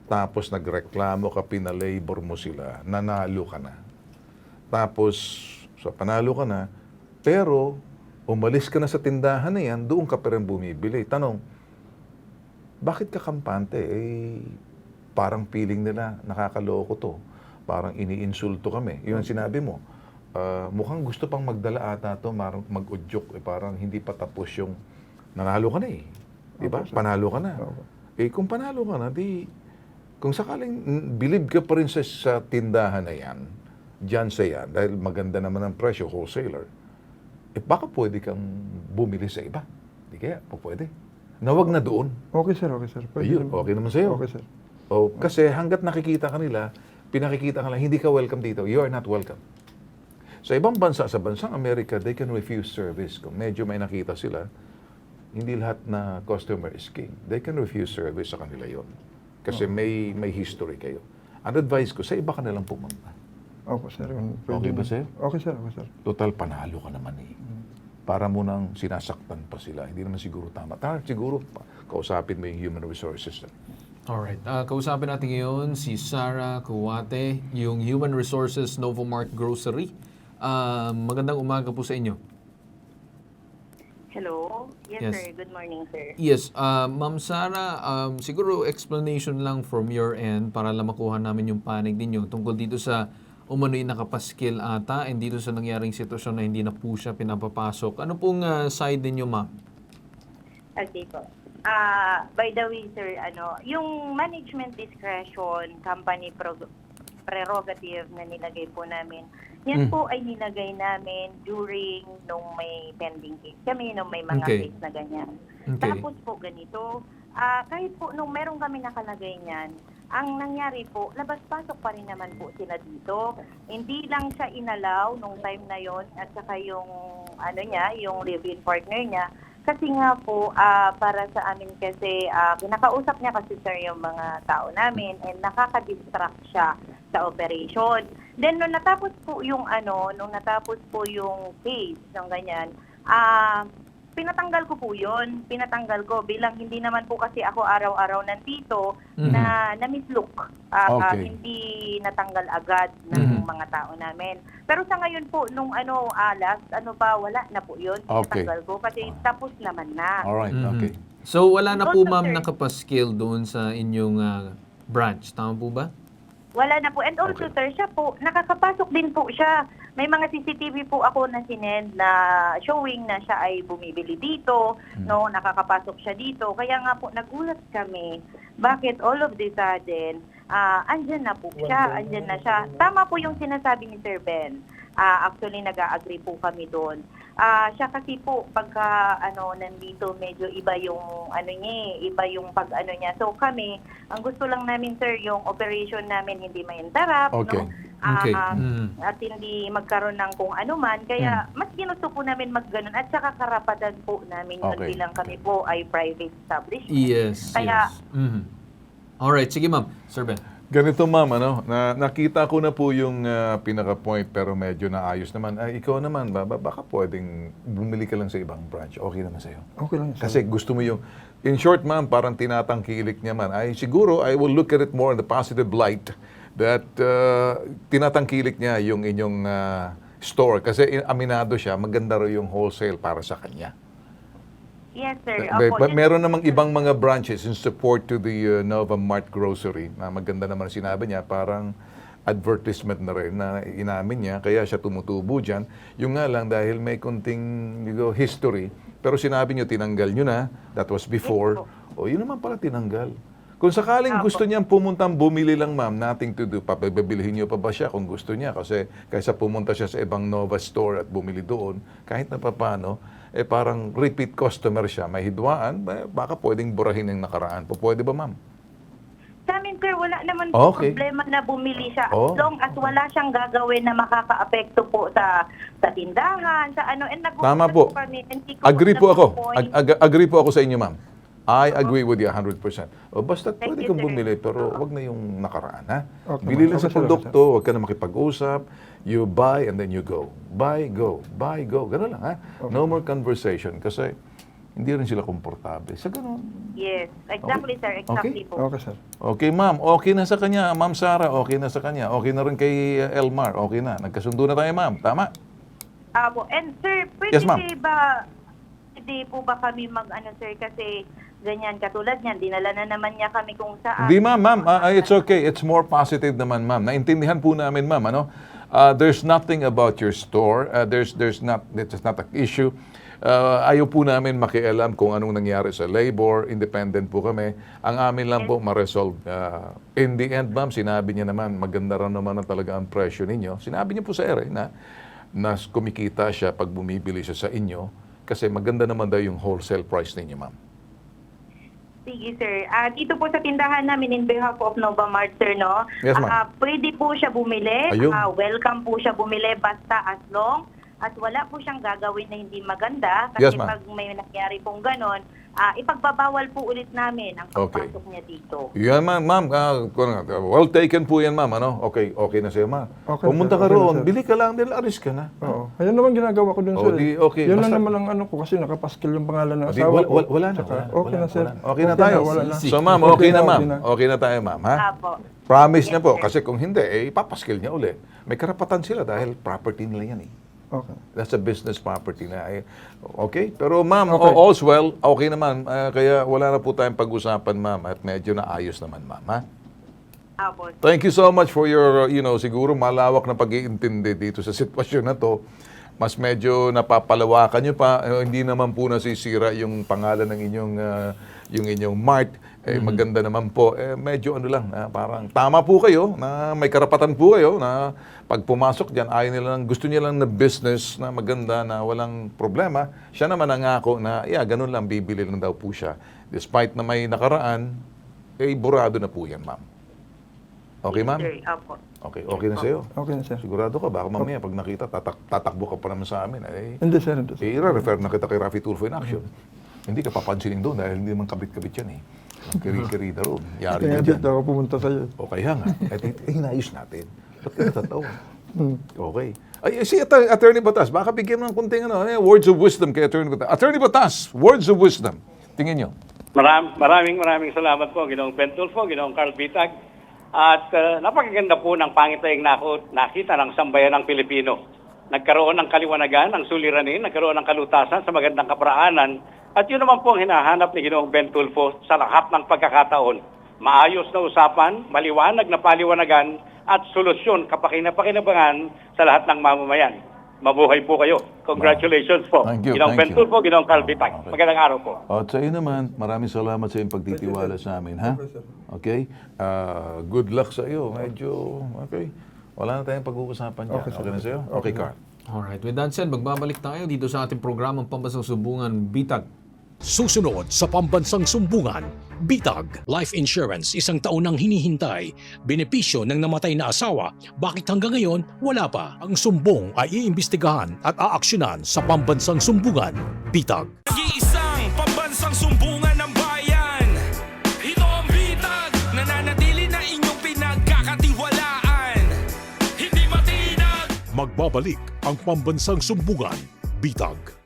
tapos nagreklamo ka, pinalabor mo sila, nanalo ka na. Tapos, panalo ka na, pero umalis ka na sa tindahan na yan, doon ka pa rin bumibili. Tanong, bakit ka kampante? Parang feeling nila, nakakaloko to. Parang iniinsulto kami. Yun ang sinabi mo. Mukhang gusto pang magdala ata to, mag-udyok. Parang hindi pa tapos yung nanalo ka na eh. Di ba? Panalo ka na. Kung panalo ka na, kung sakaling believe ka pa rin sa tindahan na yan, dyan sa yan, dahil maganda naman ang presyo, wholesaler, baka pwede kang bumili sa iba. Di kaya, pwede. Nawag na doon. Okay, sir. Ayun, okay naman sa'yo. Okay, sir. Kasi hanggat nakikita ka nila, pinakikita ka lang, hindi ka welcome dito. You are not welcome. Sa ibang bansa, sa bansang Amerika, they can refuse service. Kung medyo may nakita sila, hindi lahat na customer is king. They can refuse service sa kanila yon. Kasi may history kayo. Ang advice ko, sa iba ka nalang pumunta. Okay, sir. Okay ba sa'yo? Okay, sir. Okay, sir. Total, panalo ka naman eh. Para mo nang sinasaktan pa sila. Hindi naman siguro tama. Siguro, kausapin mo yung human resources. Alright. Kausapin natin ngayon si Sarah Kuwate, yung Human Resources Novomart Grocery. Magandang umaga po sa inyo. Hello. Yes. Yes, sir. Good morning, sir. Yes. Ma'am Sarah, siguro explanation lang from your end para lang makuha namin yung panig ninyo tungkol dito sa umano'y nakapaskil ata and dito sa nangyaring sitwasyon na hindi na po siya pinapapasok. Ano pong side ninyo, ma'am? Okay po. By the way, sir, yung management discretion, company prerogative na nilagay po namin, yan po ay nilagay namin during nung may pending case kami, nung may mga case na ganyan. Okay. Tapos po ganito, kahit po nung meron kami nakalagay niyan, ang nangyari po, labas-pasok pa rin naman po sila dito. Hindi lang siya inalaw nung time na yon at saka yung yung live-in partner niya. Kasi nga po, para sa amin kasi, kinakausap niya kasi sir yung mga tao namin and nakaka-distract siya sa operation. Then nung natapos po yung case ng ganyan, pinatanggal ko po yun. Pinatanggal ko bilang hindi naman po kasi ako araw-araw nandito na mislook. Hindi natanggal agad ng mga tao namin. Pero sa ngayon po, nung wala na po yun. Pinatanggal ko kasi tapos naman na. Alright, okay. So wala na po ma'am nakapaskil doon sa inyong branch. Tama po ba? Wala na po. And also, sir, siya po, nakakapasok din po siya. May mga CCTV po ako na sinend na showing na siya ay bumibili dito, nakakapasok siya dito. Kaya nga po, nagulat kami, bakit all of the sudden, andyan na po siya, andyan na siya. Tama po yung sinasabi ni Sir Ben. Actually, nag-agree po kami doon. Siya kasi po, pagka nandito, medyo iba yung iba yung pag niya. So kami, ang gusto lang namin sir, yung operation namin hindi ma-interrupt, at hindi magkaroon ng kung ano man. Kaya mas ginusto po namin magganon at saka karapatan po namin yun bilang kami po ay private establishment. Yes. Kaya, Alright, sige ma'am. Sir Ben. Ganito ma'am, nakita ko na po yung pinaka-point pero medyo naayos naman. Ikaw naman, baka pwedeng bumili ka lang sa ibang branch. Okay naman sa'yo. Okay lang. Kasi gusto mo yung, in short ma'am, parang tinatangkilik niya man. Siguro, I will look at it more in the positive light that tinatangkilik niya yung inyong store. Kasi aminado siya, maganda rin yung wholesale para sa kanya. Yes, sir. But meron namang ibang mga branches in support to the Nova Mart Grocery na maganda naman sinabi niya, parang advertisement na rin na inamin niya, kaya siya tumutubo dyan. Yung nga lang, dahil may kunting history, pero sinabi niyo, tinanggal niyo na, that was before, yun naman pala tinanggal. Kung sakaling gusto niyang pumuntang bumili lang, ma'am, nothing to do, papabilhin niyo pa ba siya kung gusto niya? Kasi kaysa pumunta siya sa ibang Nova store at bumili doon, kahit na papano, parang repeat customer siya, may hidwaan, baka pwedeng burahin yung nakaraan. Pwede ba, ma'am? Sa amin, sir, wala naman po problema na bumili siya. As long as wala siyang gagawin na makaka-apekto po sa tindahan, sa ano. And Tama po. Kami, Agree po ako. Agree po ako sa inyo, ma'am. I agree with you 100%. Basta pwede kang bumili, pero wag na yung nakaraan, ha? Bili lang sa produkto, wag ka na makipag-usap. You buy and then you go. Buy, go. Buy, go. Ganun lang, ha? No more conversation kasi hindi rin sila komportable. Sa ganun. Yes, exactly, sir. Exactly po. Okay, sir. Okay, ma'am. Okay na sa kanya. Ma'am Sara, okay na sa kanya. Okay na rin kay Elmar. Okay na. Nagkasundo na tayo, ma'am. Tama? Apo. And sir, Yes, ma'am. Pwede po ba kami sir, kasi ganyan, katulad niyan, dinala na naman niya kami kung saan. Di, ma'am. It's okay. It's more positive naman, ma'am. Naintindihan po namin, ma'am. There's nothing about your store. It's not an issue. Ayaw po namin makialam kung anong nangyari sa labor. Independent po kami. Ang amin lang po ma-resolve. In the end, ma'am, sinabi niya naman, maganda rin naman na talaga ang presyo ninyo. Sinabi niya po sa ere na kumikita siya pag bumibili siya sa inyo kasi maganda naman daw yung wholesale price ninyo, ma'am. Sige, sir. Dito po sa tindahan namin in behalf of Nova Mart, sir, no? Yes, ma'am. Pwede po siya bumili. Ayun. Welcome po siya bumili basta as long at wala po siyang gagawin na hindi maganda. Yes, Kasi ma'am. pag may nangyari pong ganon, ipagbabawal po ulit namin ang pagpasok niya dito. Yan, ma'am. Well taken po yan, ma'am. Okay na sa'yo, ma'am. Okay, pumunta ka sir. Okay na, roon, sir. bili ka lang, then aris ka na. Oo. Ayan naman ginagawa ko dun, sir. Okay. Yan lang Basta- naman ang ko kasi nakapaskil yung pangalan ng Di, asawa ko. wala na. Tsaka, Wala okay na, na, sir. Okay na tayo. Wala na. So, ma'am, okay na, ma'am. Okay na tayo, ma'am. Ha? Apo. Promise Yes, na po. sir. Kasi kung hindi, ipapaskil niya uli. May karapatan sila dahil property nila yan eh. Okay. That's a business property na. Okay? Pero ma'am, Okay. all's well. Okay naman. Kaya wala na po tayong pag-usapan, ma'am. At medyo naayos naman, ma'am. Ha? Apo. Thank you so much for your, siguro malawak na pag-iintindi dito sa sitwasyon na to. Mas medyo napapalawakan nyo pa. Hindi naman po nasisira yung pangalan ng inyong mart. Maganda naman po. Medyo parang tama po kayo na may karapatan po kayo na pag pumasok dyan, gusto niya lang na business na maganda na walang problema. Siya naman nangako na, ganun lang, bibili lang daw po siya. Despite na may nakaraan, burado na po yan, ma'am. Okay, ma'am? Sir, apo. Okay na sa'yo? Okay na, sir. Sigurado ka, baka mamaya pag nakita, tatakbo ka pa naman sa amin. Hindi, sir. Hindi, sir. I-refer na kita kay Rafi Tulfo in action. Hindi ka papansinin doon dahil hindi naman kabit-kabit yan eh. Kiri-kiri na roon. Yari na Kaya dyan. dito ako pumunta sa'yo. O kaya nga, hinayos natin. Ba't ka natatawa? Okay. Si Attorney Batas, baka bigyan mo ng kunting words of wisdom kay Attorney Batas. Attorney Batas, words of wisdom. Tingin nyo. Maraming salamat po, Ginoong Ben Tulfo, Ginoong Carl Bitag. At napakaganda po ng pangitayang nakita ng sambayan ng Pilipino. Nagkaroon ng kaliwanagan, ng suliranin, nagkaroon ng kalutasan sa magandang kaparaanan. At yun naman po ang hinahanap ni Ginoong Ben Tulfo sa lahat ng pagkakataon. Maayos na usapan, maliwanag na paliwanagan, at solusyon kapakinabangan sa lahat ng mamamayan. Mabuhay po kayo. Congratulations po. Thank you, Ginoong thank Ben you. Tulfo, Ginoong Carl Bitag. Magandang araw po. At sa iyo naman, maraming salamat sa iyong pagtitiwala sa amin, ha? Okay? Good luck sa iyo. Medyo, okay. Wala na tayong pag-uusapan dyan. Okay na sa iyo? Okay, Carl. Alright, with that said, magbabalik tayo dito sa ating programang Pambansang Sumbungan Bitag. Susunod sa Pambansang Sumbungan, Bitag. Life insurance, 1 taon nang hinihintay. Benepisyo ng namatay na asawa, bakit hanggang ngayon wala pa? Ang sumbong ay iimbestigahan at aaksyonan sa Pambansang Sumbungan, Bitag. Nag-iisang pambansang sumbungan ng bayan. Ito ang bitag, nananatili na inyong pinagkakatiwalaan. Hindi matinag. Magbabalik ang Pambansang Sumbungan, Bitag.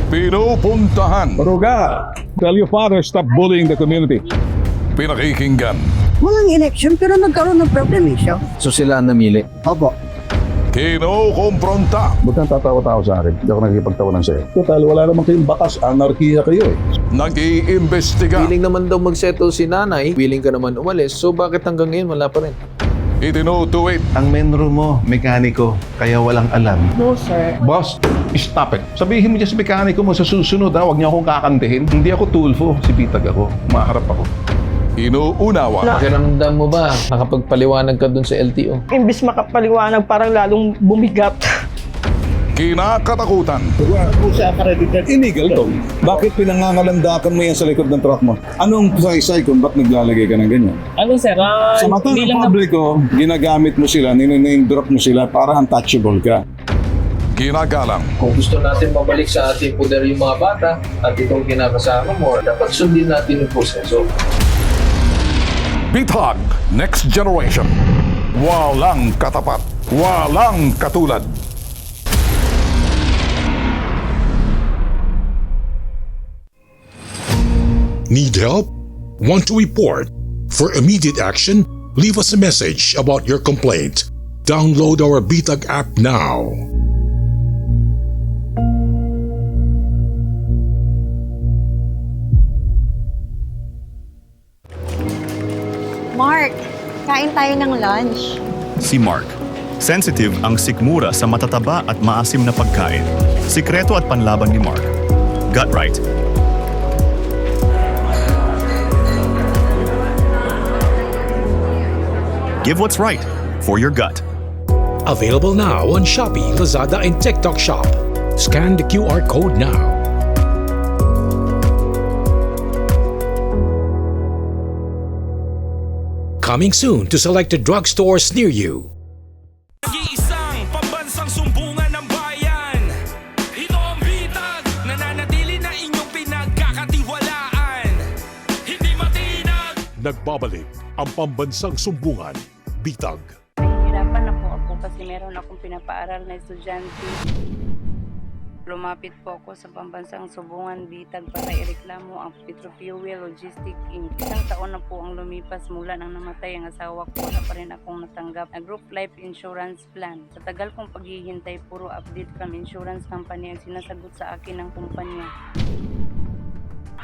Pinupuntahan. Maruga, tell your father stop bullying the community. Pinakikinggan. Walang election pero nagkaroon ng problem siya. So sila ang namili? Opo. Kinokompronta. Ba't kang tatawa-tawa sa akin? Hindi ako nakikipagtawanan sa'yo. Total, wala naman kayong batas. Anarkiya kayo eh. Nag-iimbestiga. Willing naman daw mag-settle si nanay, willing ka naman umalis, so bakit hanggang ngayon wala pa rin? Itinutuwid. Ang menro mo, mekaniko, kaya walang alam. No, sir. Boss, stop it. Sabihin mo dyan sa mekaniko mo sa susunod, huwag niyo akong kakantihin. Hindi ako Tulfo, si Bitag ako. Maharap ako. Inuunawa. Pakiramdam mo ba, nakapagpaliwanag ka dun sa LTO? Imbis makapaliwanag, parang lalong bumigat. Kinakatakutan. Illegal to. Bakit pinangangalandakan mo yan sa likod ng truck mo? Anong saysay kung ba't naglalagay ka ng ganyan? Ano, sir? Sa mata ng publiko, ginagamit mo sila, niname drop mo sila para untouchable ka. Ginagalang. Kung gusto natin mabalik sa ating poder yung mga bata at itong kinakasama mo, dapat sundin natin yung proseso. Bitag Next Generation. Walang katapat. Walang katulad. Need help? Want to report? For immediate action, leave us a message about your complaint. Download our Bitag app now. Mark, kain tayo ng lunch. Si Mark. Sensitive ang sikmura sa matataba at maasim na pagkain. Sikreto at panlaban ni Mark. Gut right. Give what's right for your gut. Available now on Shopee, Lazada, and TikTok Shop. Scan the QR code now. Coming soon to selected drugstores near you. Nag-iisang pambansang sumbungan ng bayan. Ito ang bitag, nananatili na inyong pinagkakatiwalaan. Hindi matinag. Nagbabalik ang pambansang sumbungan, Bitag. Nahihirapan na po ako kasi meron akong pinapaaral na estudyante. Lumapit po ako sa pambansang sumbungan Bitag para ireklamo ang Petrofuel Logistics Inc. Isang taon na po ang lumipas mula nang namatay ang asawa ko, wala pa rin akong natanggap na group life insurance plan. Sa tagal kong paghihintay, puro update from insurance company ang sinasagot sa akin ng kumpanya.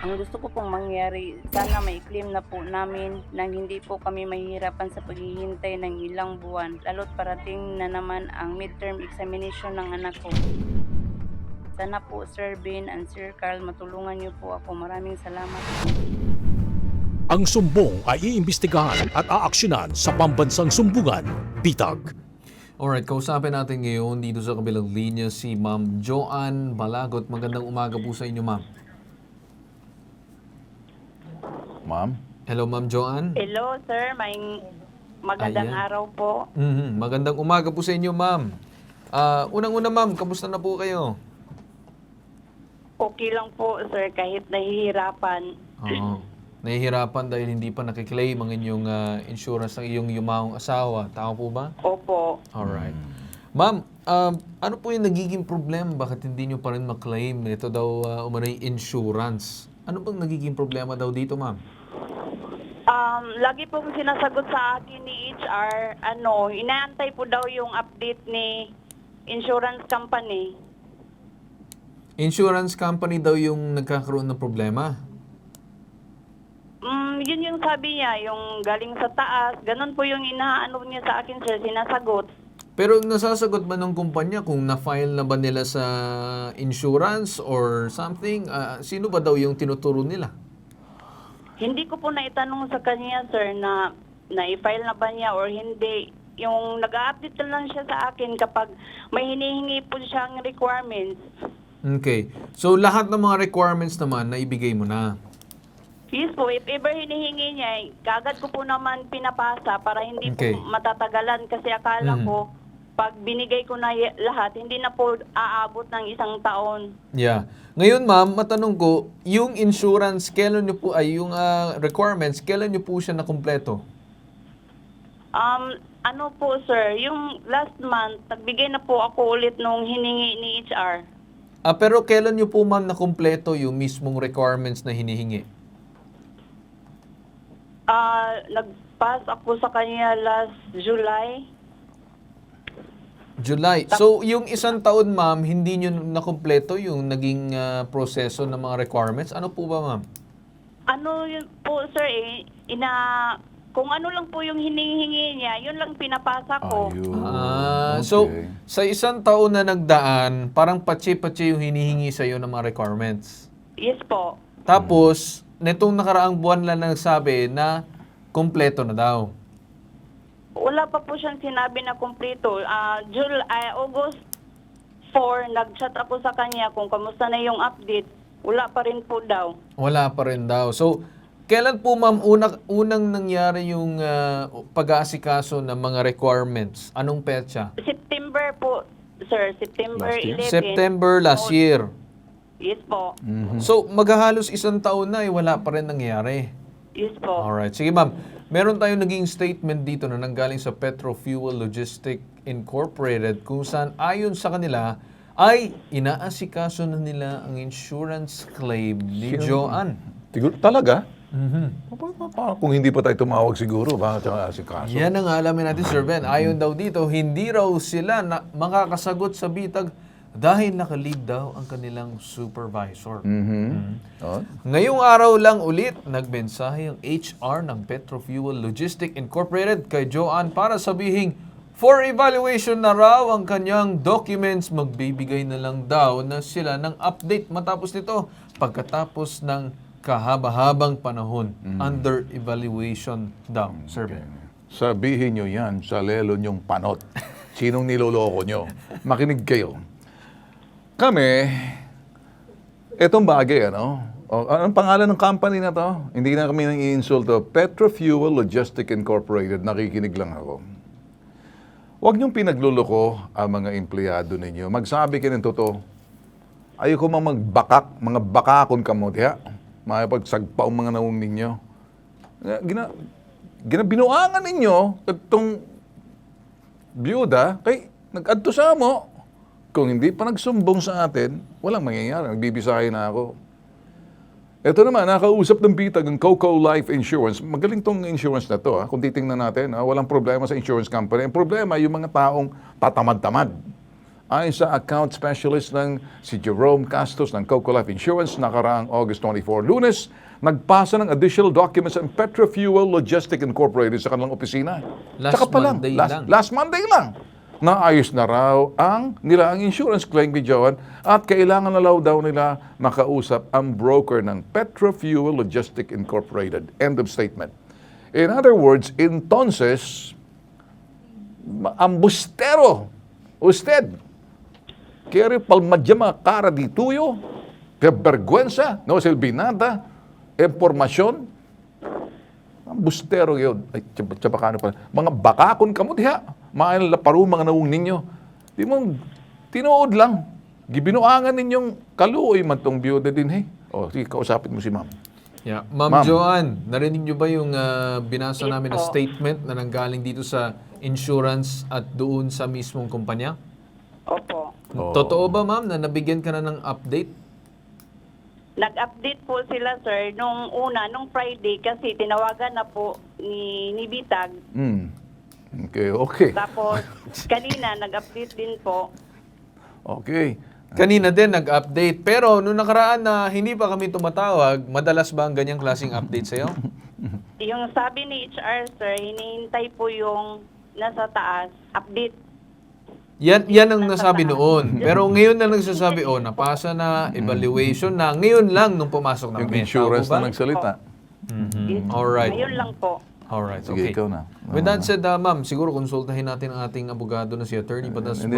Ang gusto ko pong mangyari, sana may claim na po namin nang hindi po kami mahihirapan sa paghihintay ng ilang buwan, lalo't parating na naman ang midterm examination ng anak ko. Sana po Sir Ben and Sir Carl matulungan niyo po ako. Maraming salamat. Ang sumbong ay iimbestigahan at aaksyonan sa pambansang sumbungan, Bitag. Alright, kausapin natin ngayon dito sa kabilang linya si Ma'am Joanne Balagot. Magandang umaga po sa inyo, Ma'am. Ma'am? Hello, Ma'am Joanne. Hello, sir. Magandang Ayan. araw po. Magandang umaga po sa inyo, Ma'am. Unang-una, Ma'am, kamusta na po kayo? Okay lang po, sir, kahit nahihirapan. Nahihirapan dahil hindi pa nakiklaim ang inyong insurance ng iyong yumawang asawa. Tama po ba? Opo. Alright. Ma'am, ano po yung nagiging problema? Bakit hindi nyo pa rin maklaim? Ito daw umano'y insurance. Ano bang nagiging problema daw dito, Ma'am? Lagi pong sinasagot sa akin ni HR, inaantay po daw yung update ni insurance company. Insurance company daw yung nagkakaroon ng problema? Yun yung sabi niya, yung galing sa taas. Ganun po yung inaano niya sa akin, sir, sinasagot. Pero nasasagot ba ng kumpanya kung na-file na ba nila sa insurance or something? Sino ba daw yung tinuturo nila? Hindi ko po naitanong sa kanya, sir, na i-file na ba niya or hindi. Yung nag-update lang siya sa akin kapag may hinihingi po siyang requirements. Okay. So, lahat ng mga requirements naman na ibigay mo na? Yes po, if ever hinihingi niya, kagad ko po naman pinapasa para hindi Okay. po matatagalan kasi akala ko pag binigay ko na lahat, hindi na po aabot ng 1 taon. Yeah. Ngayon, Ma'am, matanong ko, yung insurance, kailan nyo po, yung requirements, kailan nyo po siya nakumpleto? Ano po, sir, yung last month, nagbigay na po ako ulit nung hiningi ni HR. Pero kailan nyo po, Ma'am, nakumpleto yung mismong requirements na hinihingi? Nag-pass ako sa kanya last July. July. So, yung isang taon, ma'am, hindi nyo nakumpleto yung naging proseso ng mga requirements. Ano po ba, ma'am? Ano yun po, sir, kung ano lang po yung hinihingi niya, yun lang pinapasa ko. So, sa isang taon na nagdaan, parang patsi-patsi yung hinihingi sa'yo ng mga requirements. Yes po. Tapos, netong nakaraang buwan lang nagsabi na kumpleto na daw. Wala pa po siyang sinabi na kumpleto. August 4, nag-chat ako sa kanya kung kamusta na yung update. Wala pa rin po daw. Wala pa rin daw. So, kailan po, ma'am, unang nangyari yung pag-aasikaso ng mga requirements? Anong petsa? September po, sir. September 11. September last year. Yes po. So, maghahalos isang taon na wala pa rin nangyari. Yes po. Alright. Sige, ma'am. Meron tayong naging statement dito na nanggaling sa Petro Fuel Logistics Incorporated kung saan ayon sa kanila ay inaasikaso na nila ang insurance claim ni Joanne. Siguro, talaga? Kung hindi pa tayo tumawag siguro, bakit siya si kaso? Yan ang alamin natin, Sir Ben. Ayon daw dito, hindi raw sila makakasagot sa bitag dahil naka-leave daw ang kanilang supervisor. Ngayong araw lang ulit, nagmensahe ang HR ng Petro Fuel Logistics Incorporated kay Joanne para sabihing for evaluation na raw ang kanyang documents. Magbibigay na lang daw na sila ng update matapos nito pagkatapos ng kahaba-habang panahon. Under evaluation daw, Sir Ben. Sabihin nyo yan sa lelo nyong panot. Sinong niloloko nyo? Makinig kayo. Kami, etong bagay, anong pangalan ng company na to? Hindi na kami nang i-insulto. Petro Fuel Logistics Incorporated. Nakikinig lang ako. Huwag niyong pinagluloko ang mga empleyado ninyo. Magsabi kayo ng totoo. Ayoko magbakak, mga bakakon kamo, diha. Makipagsagpa ang mga naong ninyo. Binuangan ninyo itong byuda kay nag-adto sa mo. Kung hindi pa nagsumbong sa atin, walang mangyayari. Nagbibisahe na ako. Ito naman, nakausap ng bitag ng Coco Life Insurance. Magaling tong insurance na to. Kung titingnan natin, walang problema sa insurance company. Ang problema, yung mga taong tatamad-tamad. Ayon sa account specialist ng si Jerome Castos ng Coco Life Insurance, nakaraang August 24, Lunes, nagpasa ng additional documents ang Petro Fuel Logistics Incorporated sa kanilang opisina. Last Monday lang. Naayos na raw ang insurance claim ni Joanne at kailangan na daw nila makausap ang broker ng Petro Fuel Logistics Incorporated. End of statement. In other words, entonces, ang bustero, usted, kaya palmadyama cara di tuyo, que vergüenza, no silbi nada, impormasyon, ang bustero yun, ay, tsabakano pala, mga bakakon kamo diha, mga paru mga nawong ninyo, di mo, tinuod lang, gibinuangan ninyong kaluoy man tong biyuda din, hey. O, sige, kausapin mo si ma'am. Yeah. Ma'am Joanne, narinig niyo ba yung binasa namin na statement na nanggaling dito sa insurance at doon sa mismong kumpanya? Opo. Totoo ba, ma'am, na nabigyan ka na ng update? Nag-update po sila, sir, nung Friday kasi tinawagan na po ni Bitag. Okay. Tapos kanina nag-update din po. Okay. Kanina din nag-update. Pero nung nakaraan na hindi pa kami tumatawag, madalas ba ang ganyang klaseng update sa'yo? Yung sabi ni HR, sir, hinihintay po yung nasa taas, update. Yan ang nasabi noon. Pero ngayon na nagsasabi, napasa na, evaluation na. Ngayon lang nung pumasok na Yung insurance na nagsalita. Alright. Ngayon lang po. Alright, Sige, okay. ikaw na. With that said, ma'am, siguro konsultahin natin ang ating abogado na si Attorney Badasbo.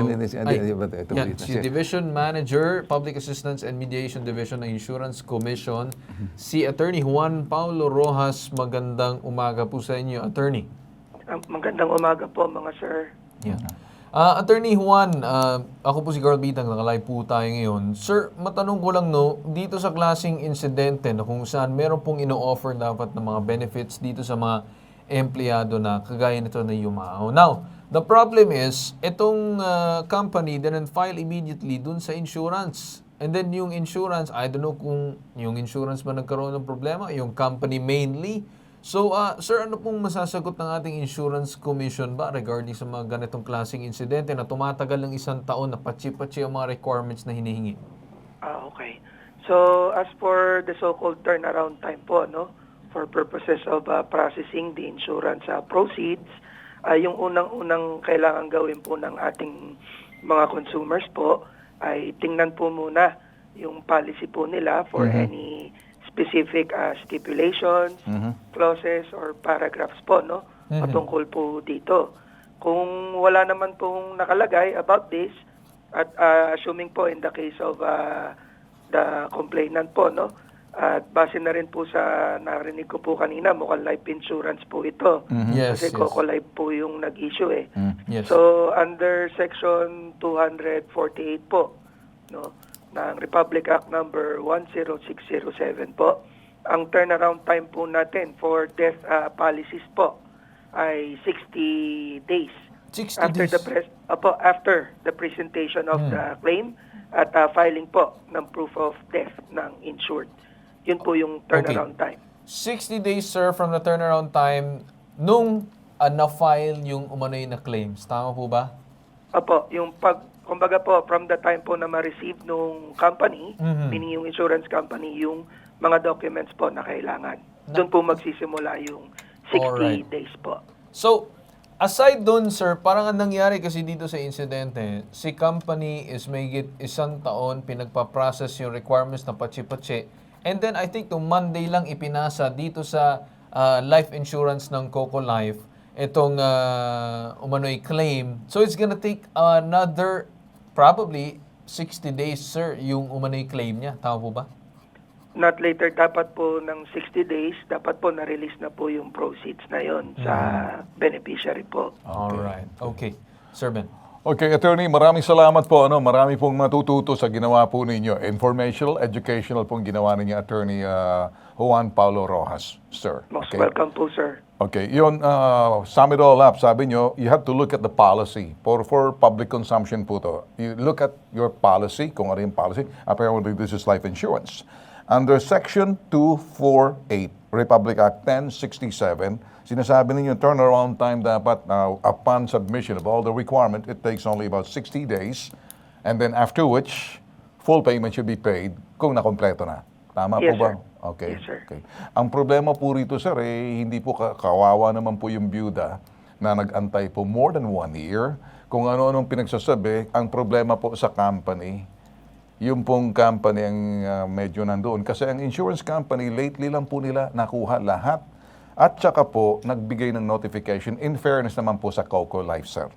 Si Division Manager, Public Assistance and Mediation Division ng Insurance Commission, si Attorney Juan Paulo Rojas. Magandang umaga po sa inyo, Attorney. Magandang umaga po, mga sir. Yeah. Attorney Juan, ako po si Carl Bitang, naka-live po tayo ngayon. Sir, matanong ko lang dito sa klaseng insidente na kung saan meron pong ino-offer dapat ng mga benefits dito sa mga empleyado na kagaya nito na Yumao. Now, the problem is, itong company didn't file immediately dun sa insurance. And then yung insurance, I don't know kung yung insurance ba nagkaroon ng problema, yung company mainly. So, sir, ano pong masasagot ng ating insurance commission ba regarding sa mga ganitong klaseng insidente na tumatagal ng 1 taon na patsi-patsi ang mga requirements na hinihingi? Okay. So, as for the so-called turnaround time po, no, for purposes of processing the insurance proceeds, yung unang-unang kailangan gawin po ng ating mga consumers po ay tingnan po muna yung policy po nila for any specific stipulations, clauses, or paragraphs po, no? Patungkol po dito. Kung wala naman pong nakalagay about this, at assuming po in the case of the complainant po, no? At base na rin po sa narinig ko po kanina, mukhang life insurance po ito. Yes, Kasi yes. Coco Life po yung nag-issue eh. Yes. So, under Section 248 po, no, ng Republic Act number 10607 po, ang turnaround time po natin for death policies po ay 60 days. 60 days? After the presentation of the claim at filing po ng proof of death ng insured. Yun po yung turnaround time. 60 days, sir, from the turnaround time nung na-file yung umano'y na claims. Tama po ba? Opo, yung kumbaga po, from the time po na ma-receive nung company, meaning yung insurance company, yung mga documents po na kailangan. Doon po magsisimula yung 60 Alright. days po. So, aside dun, sir, parang ang nangyari kasi dito sa insidente, si company is may 1 taon pinagpa-process yung requirements na patsi-patsi. And then, I think nung Monday lang ipinasa dito sa life insurance ng Coco Life, itong umano'y claim. So, it's gonna take another probably 60 days, sir, yung umano'y claim niya. Tama po ba? Not later, dapat po ng 60 days, dapat po na-release na po yung proceeds na yon sa beneficiary po. Alright. Okay. Sir Ben. Okay, attorney, maraming salamat po. Marami pong matututo sa ginawa po ninyo. Informational, educational pong ginawa ninyo, attorney Juan Paulo Rojas, sir. Most welcome po, sir. Okay, yun, sum it all up, sabi nyo, you have to look at the policy. For public consumption po to. You look at your policy, kung ano yung policy. Apparently, this is life insurance. Under Section 248, Republic Act 1067, sinasabi ninyo, turnaround time dapat upon submission of all the requirement, it takes only about 60 days. And then after which, full payment should be paid kung nakompleto na. Tama Yes, po ba? sir. Okay. Yes, sir. Okay. Ang problema po rito, sir, hindi po kawawa naman po yung byuda na nag-antay po more than 1 year. Kung ano-anong pinagsasabi, ang problema po sa company, yung pong company ang medyo nandoon. Kasi ang insurance company, lately lang po nila nakuha lahat. At saka po, nagbigay ng notification. In fairness naman po sa Coco Life, sir.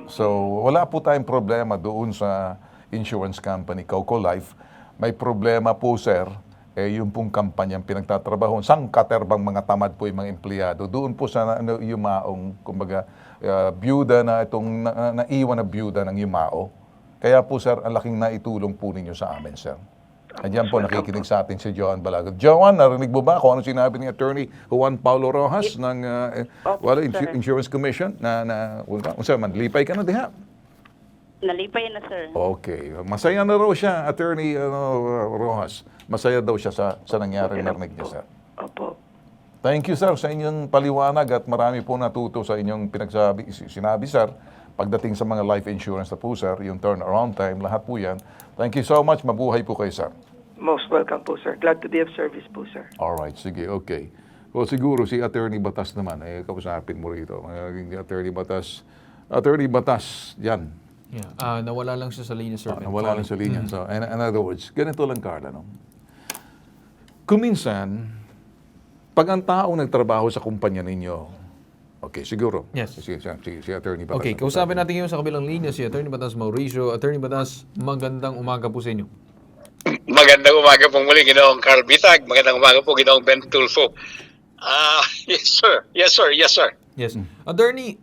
So, wala po tayong problema doon sa insurance company, Coco Life. May problema po, sir, yung pong kampanyang pinagtatrabaho. Sangkaterbang mga tamad po yung mga empleyado. Doon po sa yumaong, kumbaga, byuda na itong naiwan na byuda ng yumao. Kaya po, sir, ang laking naitulong po ninyo sa amin, sir. Andiyan po, nakikinig sa atin si Joan Balagot. Joan, narinig mo ba kung ano sinabi ni Attorney Juan Paulo Rojas ng Insurance Commission? Unsa man, lipay ka na diha? Nalipay na, sir. Okay. Masaya na raw siya, Attorney Rojas. Masaya daw siya sa nangyaring narinig niya, sir. Opo. Thank you, sir, sa inyong paliwanag at marami po natuto sa inyong sinabi, sir. Pagdating sa mga life insurance na po, sir, yung turnaround time, lahat po yan. Thank you so much. Mabuhay po kayo, sir. Most welcome po, sir. Glad to be of service po, sir. Alright, sige, okay. Well, siguro si Attorney Batas naman, kausapin mo rito. Attorney Batas, yan. Yeah. Nawala lang siya sa linya, sir. Nawala lang sa linya. So, in other words, ganito lang, Carla, no? Kuminsan, pag ang tao nagtrabaho sa kumpanya ninyo, okay, siguro. Yes. Si Attorney Batas. Okay, kausapin natin ngayon sa kabilang linya si Attorney Batas Mauricio. Attorney Batas, magandang umaga po sa inyo. Magandang umaga po muli, Ginoong Carl Bitag. Magandang umaga po, Ginoong Ben Tulfo. Yes, sir. Yes, sir. Yes, sir. Yes. Attorney,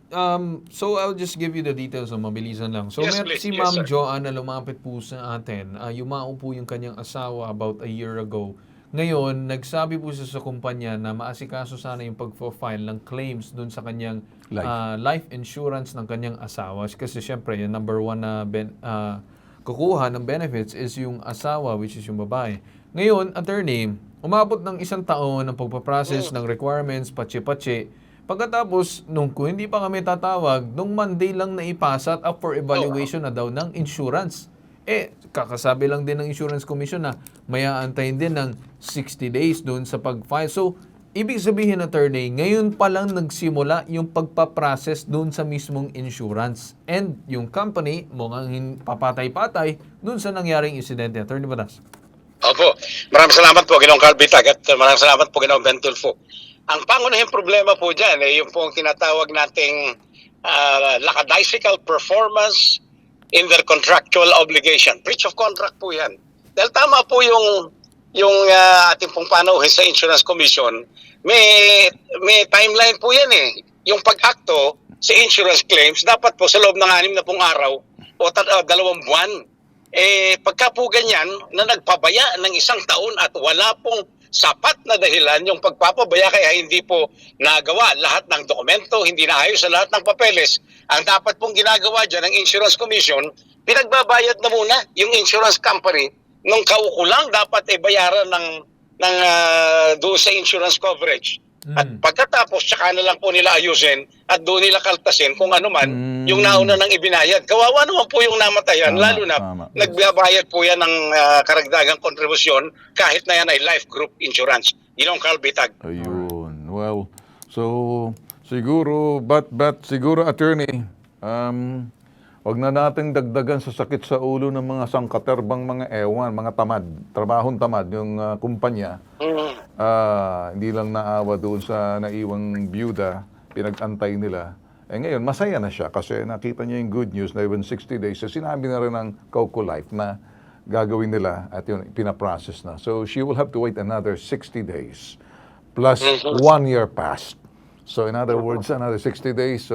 so I'll just give you the details, mabilisan lang. So, Yes, please. si Yes, Ma'am sir. Joanna lumapit po sa atin. Yumao po yung kanyang asawa about a year ago. Ngayon, nagsabi po siya sa kumpanya na maasikaso sana yung pag-file ng claims dun sa kanyang life insurance ng kanyang asawa. Kasi syempre, yung number one na kukuha ng benefits is yung asawa, which is yung babae. Ngayon, attorney, Umabot ng 1 taon ng pagpaprocess ng requirements, patsi-patsi. Pagkatapos, kung hindi pa kami tatawag, nung Monday lang na ipasa at up for evaluation na daw ng insurance. Kakasabi lang din ng Insurance Commission na may aantayin din ng 60 days doon sa pag-file. So, ibig sabihin, attorney, ngayon pa lang nagsimula yung pagpaprocess doon sa mismong insurance. And yung company, mukhang papatay-patay doon sa nangyaring insidente. Attorney Batas. Opo. Maraming salamat po, Ginoong Carl Bitag, at maraming salamat po, Ginoong Ben Tulfo. Ang pangunahing problema po dyan, yung pong tinatawag nating lackadaisical performance in their contractual obligation. Breach of contract po yan. Dahil tama po yung ating pong panauhin sa Insurance Commission, may timeline po yan eh. Yung pag-akto sa insurance claims, dapat po sa loob ng 60 araw o 2 buwan. Pagka po ganyan na nagpabaya ng 1 taon at wala pong sapat na dahilan yung pagpapabaya kaya hindi po nagawa lahat ng dokumento, hindi naayos sa lahat ng papeles. Ang dapat pong ginagawa dyan ng Insurance Commission, pinagbabayad na muna yung insurance company nung kaukulang dapat bayaran ng doon sa insurance coverage. At pagkatapos, tsaka na lang po nila ayusin at doon nila kaltasin kung ano man yung nauna nang ibinayad. Kawawa naman po yung namatayan, lalo na nagbabayad po yan ng karagdagang kontribusyon kahit na yan ay life group insurance. Ginoong Carl Bitag. Ayun. Well, so siguro, siguro, attorney, wag na nating dagdagan sa sakit sa ulo ng mga sangkaterbang mga ewan, mga tamad, trabahong tamad, yung kumpanya. Hindi lang naawa doon sa naiwang byuda, pinag-antay nila. Ngayon, masaya na siya kasi nakita niya yung good news na even 60 days. So, sinabi na rin ng Coco Life na gagawin nila at yun, pinaprocess na. So, she will have to wait another 60 days plus 1 year past. So, in other words, another 60 days.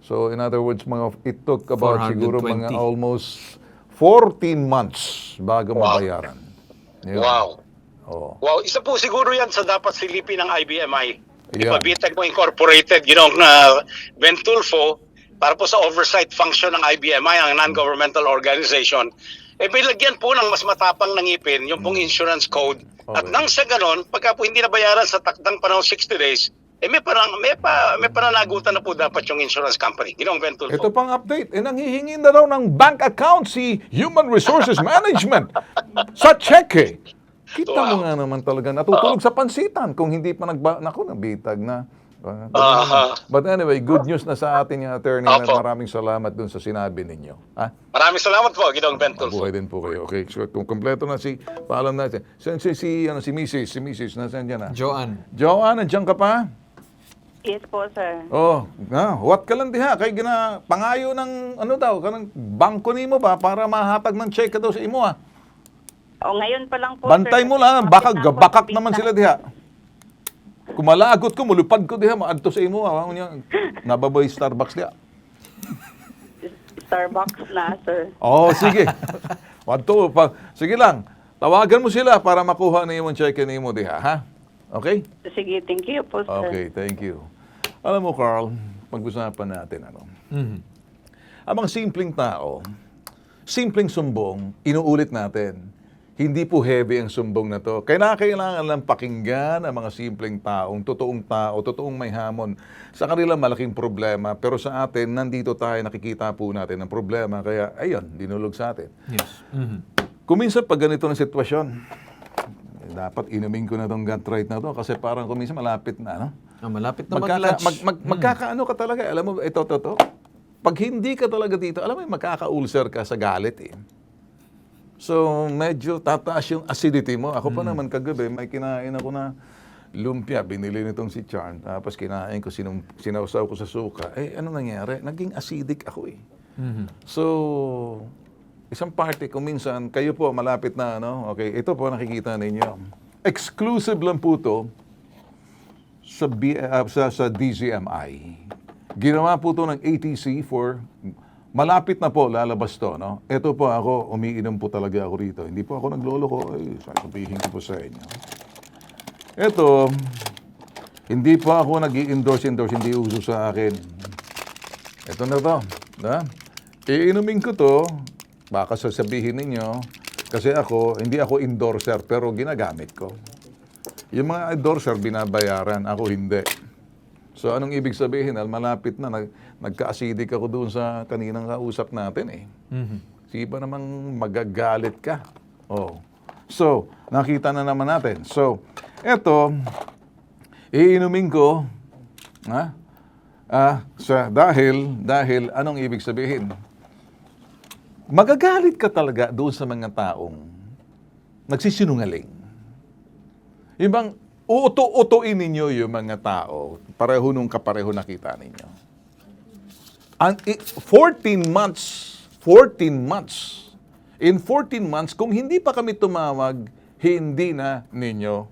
So in other words, it took about siguro mga almost 14 months bago mabayaran. Yun. Wow. Oh. Wow, isa po siguro yan sa dapat silipin ng IBMI. Ipabitag mo incorporated, Ben Tulfo, para po sa oversight function ng IBMI, ang non-governmental organization. May lagyan po ng mas matapang na ngipin, yung pong insurance code. At nang sa ganon, pagka po hindi nabayaran sa takdang panahon 60 days, may pananagutan na po dapat yung insurance company. Ginoong Ben Tulfo. Ito pang update. nanghihingi na daw ng bank account si Human Resources Management sa cheque. Kita mo nga naman talaga, natutulog sa pansitan kung hindi pa nabitag na. But anyway, good news na sa atin yung attorney na maraming salamat dun sa sinabi ninyo. Maraming salamat po, Ginoong Ben Tulfo. Mabuhay din po kayo. Okay, so kung kompleto na paalam natin. Si Mrs. nasaan dyan na? Joanne, nandiyan ka pa? Yes po, sir. What ka lang diha? Kay pangayo ng kanang bangko nimo ba para mahatag ng check daw sa imo Ngayon pa lang po, Bantay sir. mo lang, bakak naman sila diha. Kung malagot ko, mulupad ko diha, maadto sa imo. Nababay Starbucks diha. Starbucks na, sir. Sige. Sige lang, tawagan mo sila para makuha na yung check nimo diha, ha? Okay? Sige, thank you po, sir. Okay, thank you. Alam mo, Carl, pag-usapan natin, ang mga simpleng tao, simpleng sumbong, inuulit natin. Hindi po heavy ang sumbong na to. Kailangan lang pakinggan ang mga simpleng taong, totoong may hamon. Sa kanila malaking problema, pero sa atin, nandito tayo, nakikita po natin ang problema. Kaya, ayun, dinulog sa atin. Yes. Kuminsan pag ganito ng sitwasyon, dapat inumin ko na itong Gut-Right na to kasi parang kuminsan malapit na, malapit na mag-lunch. Magkakaano ka talaga. Alam mo, ito. Pag hindi ka talaga dito, alam mo, magkaka-ulcer ka sa galit So, medyo tataas yung acidity mo. Ako pa naman kagabi, may kinain ako na lumpia. Binili nitong si Charm. Tapos kinain ko, sinausaw ko sa suka. Ano nangyari? Naging acidic ako So, isang party, kung minsan, kayo po, malapit na, Okay, ito po, nakikita ninyo. Exclusive lang po to sa DZMI. Ginawa po to ng ATC for... Malapit na po, lalabas to, Ito po ako, umiinom po talaga ako rito. Hindi po ako nagloloko. Sasabihin ko po sa inyo. Ito, hindi po ako nag-i-endorse, hindi uso sa akin. Ito na to. Iinumin ko to, baka sasabihin ninyo, kasi hindi ako endorser, pero ginagamit ko. Yung mga endorser, binabayaran. Ako hindi. So, anong ibig sabihin? Malapit na. Nagka-acidic ako doon sa kaninang kausap natin eh. Sipa namang magagalit ka. Oh. So, nakita na naman natin. So, eto, iinumin ko, dahil anong ibig sabihin? Magagalit ka talaga doon sa mga taong nagsisinungaling. Yung bang uuto-utuin ninyo yung mga tao, pareho nung kapareho nakita ninyo. 14 months. In 14 months, kung hindi pa kami tumawag, hindi na ninyo,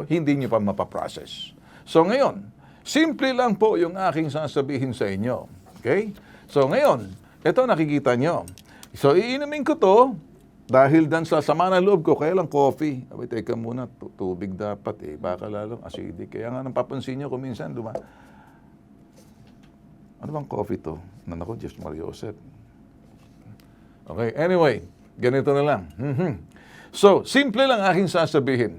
hindi nyo pa mapaprocess. So ngayon, simple lang po yung aking sasabihin sa inyo. Okay? So ngayon, ito nakikita nyo. So iinumin ko to, dahil dan sa sama ng loob ko, kaya lang coffee. Abay, teka muna, tubig dapat eh. Baka lalong acidic. Kaya nga napapansin nyo kung minsan, ano bang coffee to? Nanako, Diyos Mariosep. Okay, anyway, ganito na lang. So, simple lang aking sasabihin.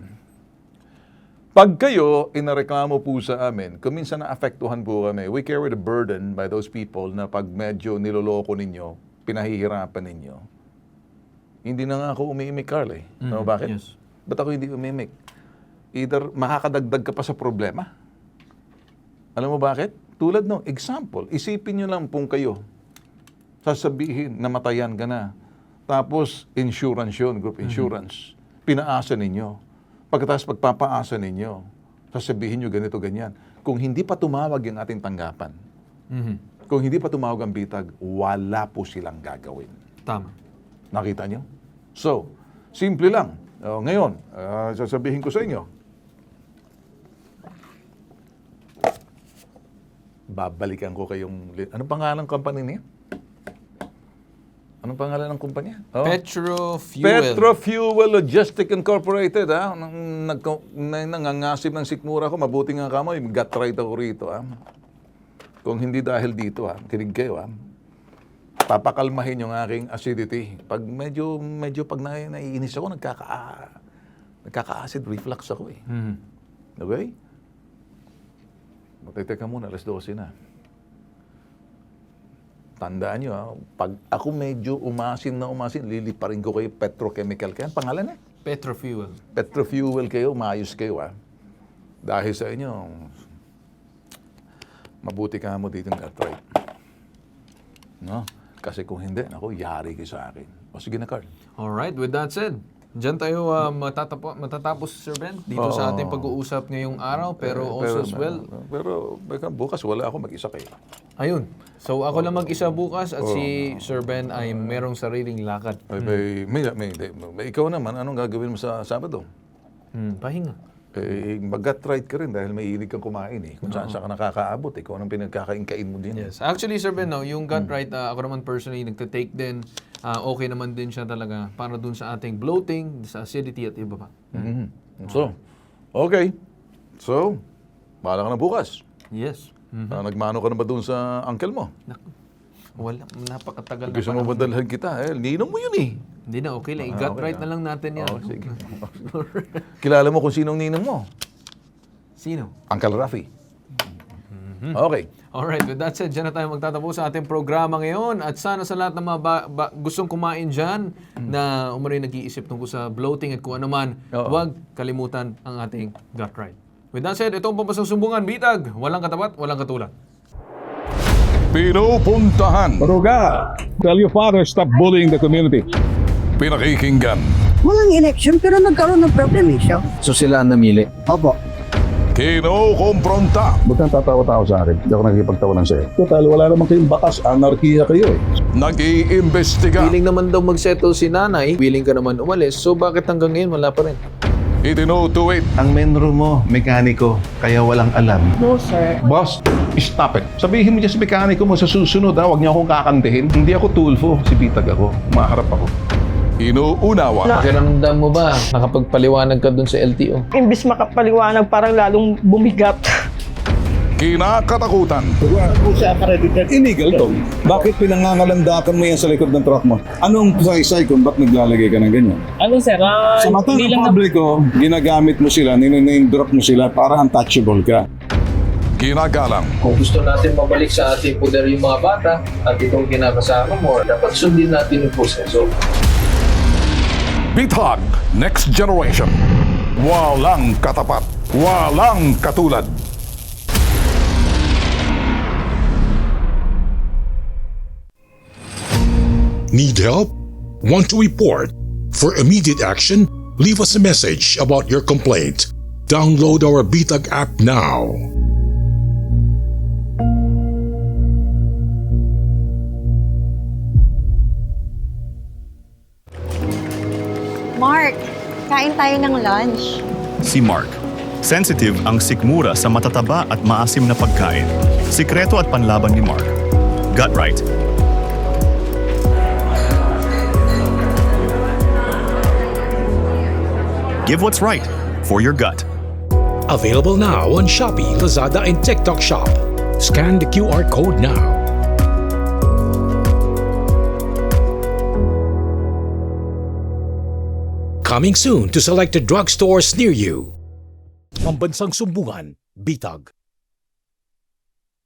Pag kayo inareklamo po sa amin, kung minsan naapektuhan po kami, we carry the burden by those people na pag medyo niloloko ninyo, pinahihirapan ninyo. Hindi na nga ako umiimik, Carl eh. No, bakit? Yes. Ba't ako hindi umimik? Either makakadagdag ka pa sa problema. Alam mo bakit? Tulad no, example, isipin nyo lang kung kayo, sasabihin, namatayan ka na. Tapos, insurance yun, group insurance. Pinaasa ninyo. Pagkatapos pagpapaasa ninyo, sasabihin nyo ganito, ganyan. Kung hindi pa tumawag yung ating tanggapan, kung hindi pa tumawag ang bitag, wala po silang gagawin. Tama. Nakita nyo? So, simple lang. Ngayon, sasabihin ko sa inyo, babalikan ko kayong... Anong pangalan ng company niya? Anong pangalan ng kumpanya? Petro Fuel. Petro Fuel Logistics Incorporated. Nangangasib ng sikmura ko. Mabuti nga kamo, got right ako rito. Kung hindi dahil dito, kinig kayo. Papakalmahin yung aking acidity. Pag medyo pag naiinis ako, nagkaka-acid reflux ako eh. Okay? Magtiteka muna, alas 12 na. Tandaan nyo, pag ako medyo umasin, liliparin ko kayo petrochemical. Kaya ang pangalan eh? Petro Fuel. Petro Fuel kayo, maayos kayo Dahil sa inyo, mabuti ka mo dito ng arthritis. No? Kasi kung hindi, yari kayo sa akin. O sige na, Carl. Alright, with that said, dyan tayo matatapos, Sir Ben, dito sa ating pag-uusap ngayong araw, pero also as well. Pero bukas wala ako mag-isa kayo. Ayun. So ako lang mag-isa bukas at si Sir Ben ay merong sariling lakad. Ikaw naman, anong gagawin mo sa Sabado? Pahinga. Mag-gut-right ka rin dahil may hilig kang kumain eh. Kung saan ka nakakaabot eh. Kung anong pinagkakain-kain mo din. Yes. Actually, Sir Ben, yung gut-right, ako naman personally, nagtitake din. Okay naman din siya talaga para dun sa ating bloating, sa acidity at iba pa. So, okay. So, bahala ka na bukas. Yes. Nagmano ka na ba dun sa uncle mo? Wala, napakatagal na. Gusto mo madalhan kita ninong mo yun eh. Hindi na, okay lang. I-gut-right na lang natin yan. Sige. Kilala mo kung sinong ninong mo? Sino? Uncle Rafi. Okay. Alright, with that said, dyan na tayo magtatapos sa ating programa ngayon. At sana sa lahat ng mga gustong kumain dyan na umano'y nag-iisip tungkol sa bloating at kung ano man, huwag kalimutan ang ating gut-right. With that said, itong Pampasang Sumbungan, bitag, walang katapat, walang katulad. Pinupuntahan. Baruga, tell your father stop bullying the community. Pinakikinggan. Walang election pero nagkaroon ng problem siya. So sila ang namili? Opo. Kinukumpronta. Ba't kang tatawa-tawa sa akin? Hindi ako nakikipagtawanan sa'yo. Total, wala naman kayong bakas. Anarkiya kayo eh. Nag-iimbestiga. Willing naman daw mag-settle si nanay, willing ka naman umalis, so bakit hanggang ngayon wala pa rin? Itinutuwid. Ang menro mo, mekaniko, kaya walang alam. No, sir. Boss, stop it. Sabihin mo dyan sa mekaniko mo sa susunod, huwag niyo akong kakantihin. Hindi ako tulfo, si Bitag ako. Maharap ako. Inuunawa. Pakiramdam mo ba, nakapagpaliwanag ka dun sa LTO? Imbis makapaliwanag, parang lalong bumigat. kinakatakutan. Illegal to. Bakit pinangangalandakan mo yan sa likod ng truck mo? Anong saysay kung ba't naglalagay ka ng ganyan? Ano sir, Sa mata ng publiko, ginagamit mo sila, niname drop mo sila para untouchable ka. Ginagalang. Kung gusto natin mabalik sa ating poder yung mga bata at itong kinakasama mo, dapat sundin natin yung proseso. Bitag Next Generation. Walang katapat. Walang katulad. Need help? Want to report? For immediate action, leave us a message about your complaint. Download our Bitag app now. Mark, kain tayo ng lunch. Si Mark. Sensitive ang sikmura sa matataba at maasim na pagkain. Sikreto at panlaban ni Mark. Gut right. Give what's right for your gut. Available now on Shopee, Lazada, and TikTok Shop. Scan the QR code now. Coming soon to selected drugstores near you. Pambansang Sumbungan, Bitag.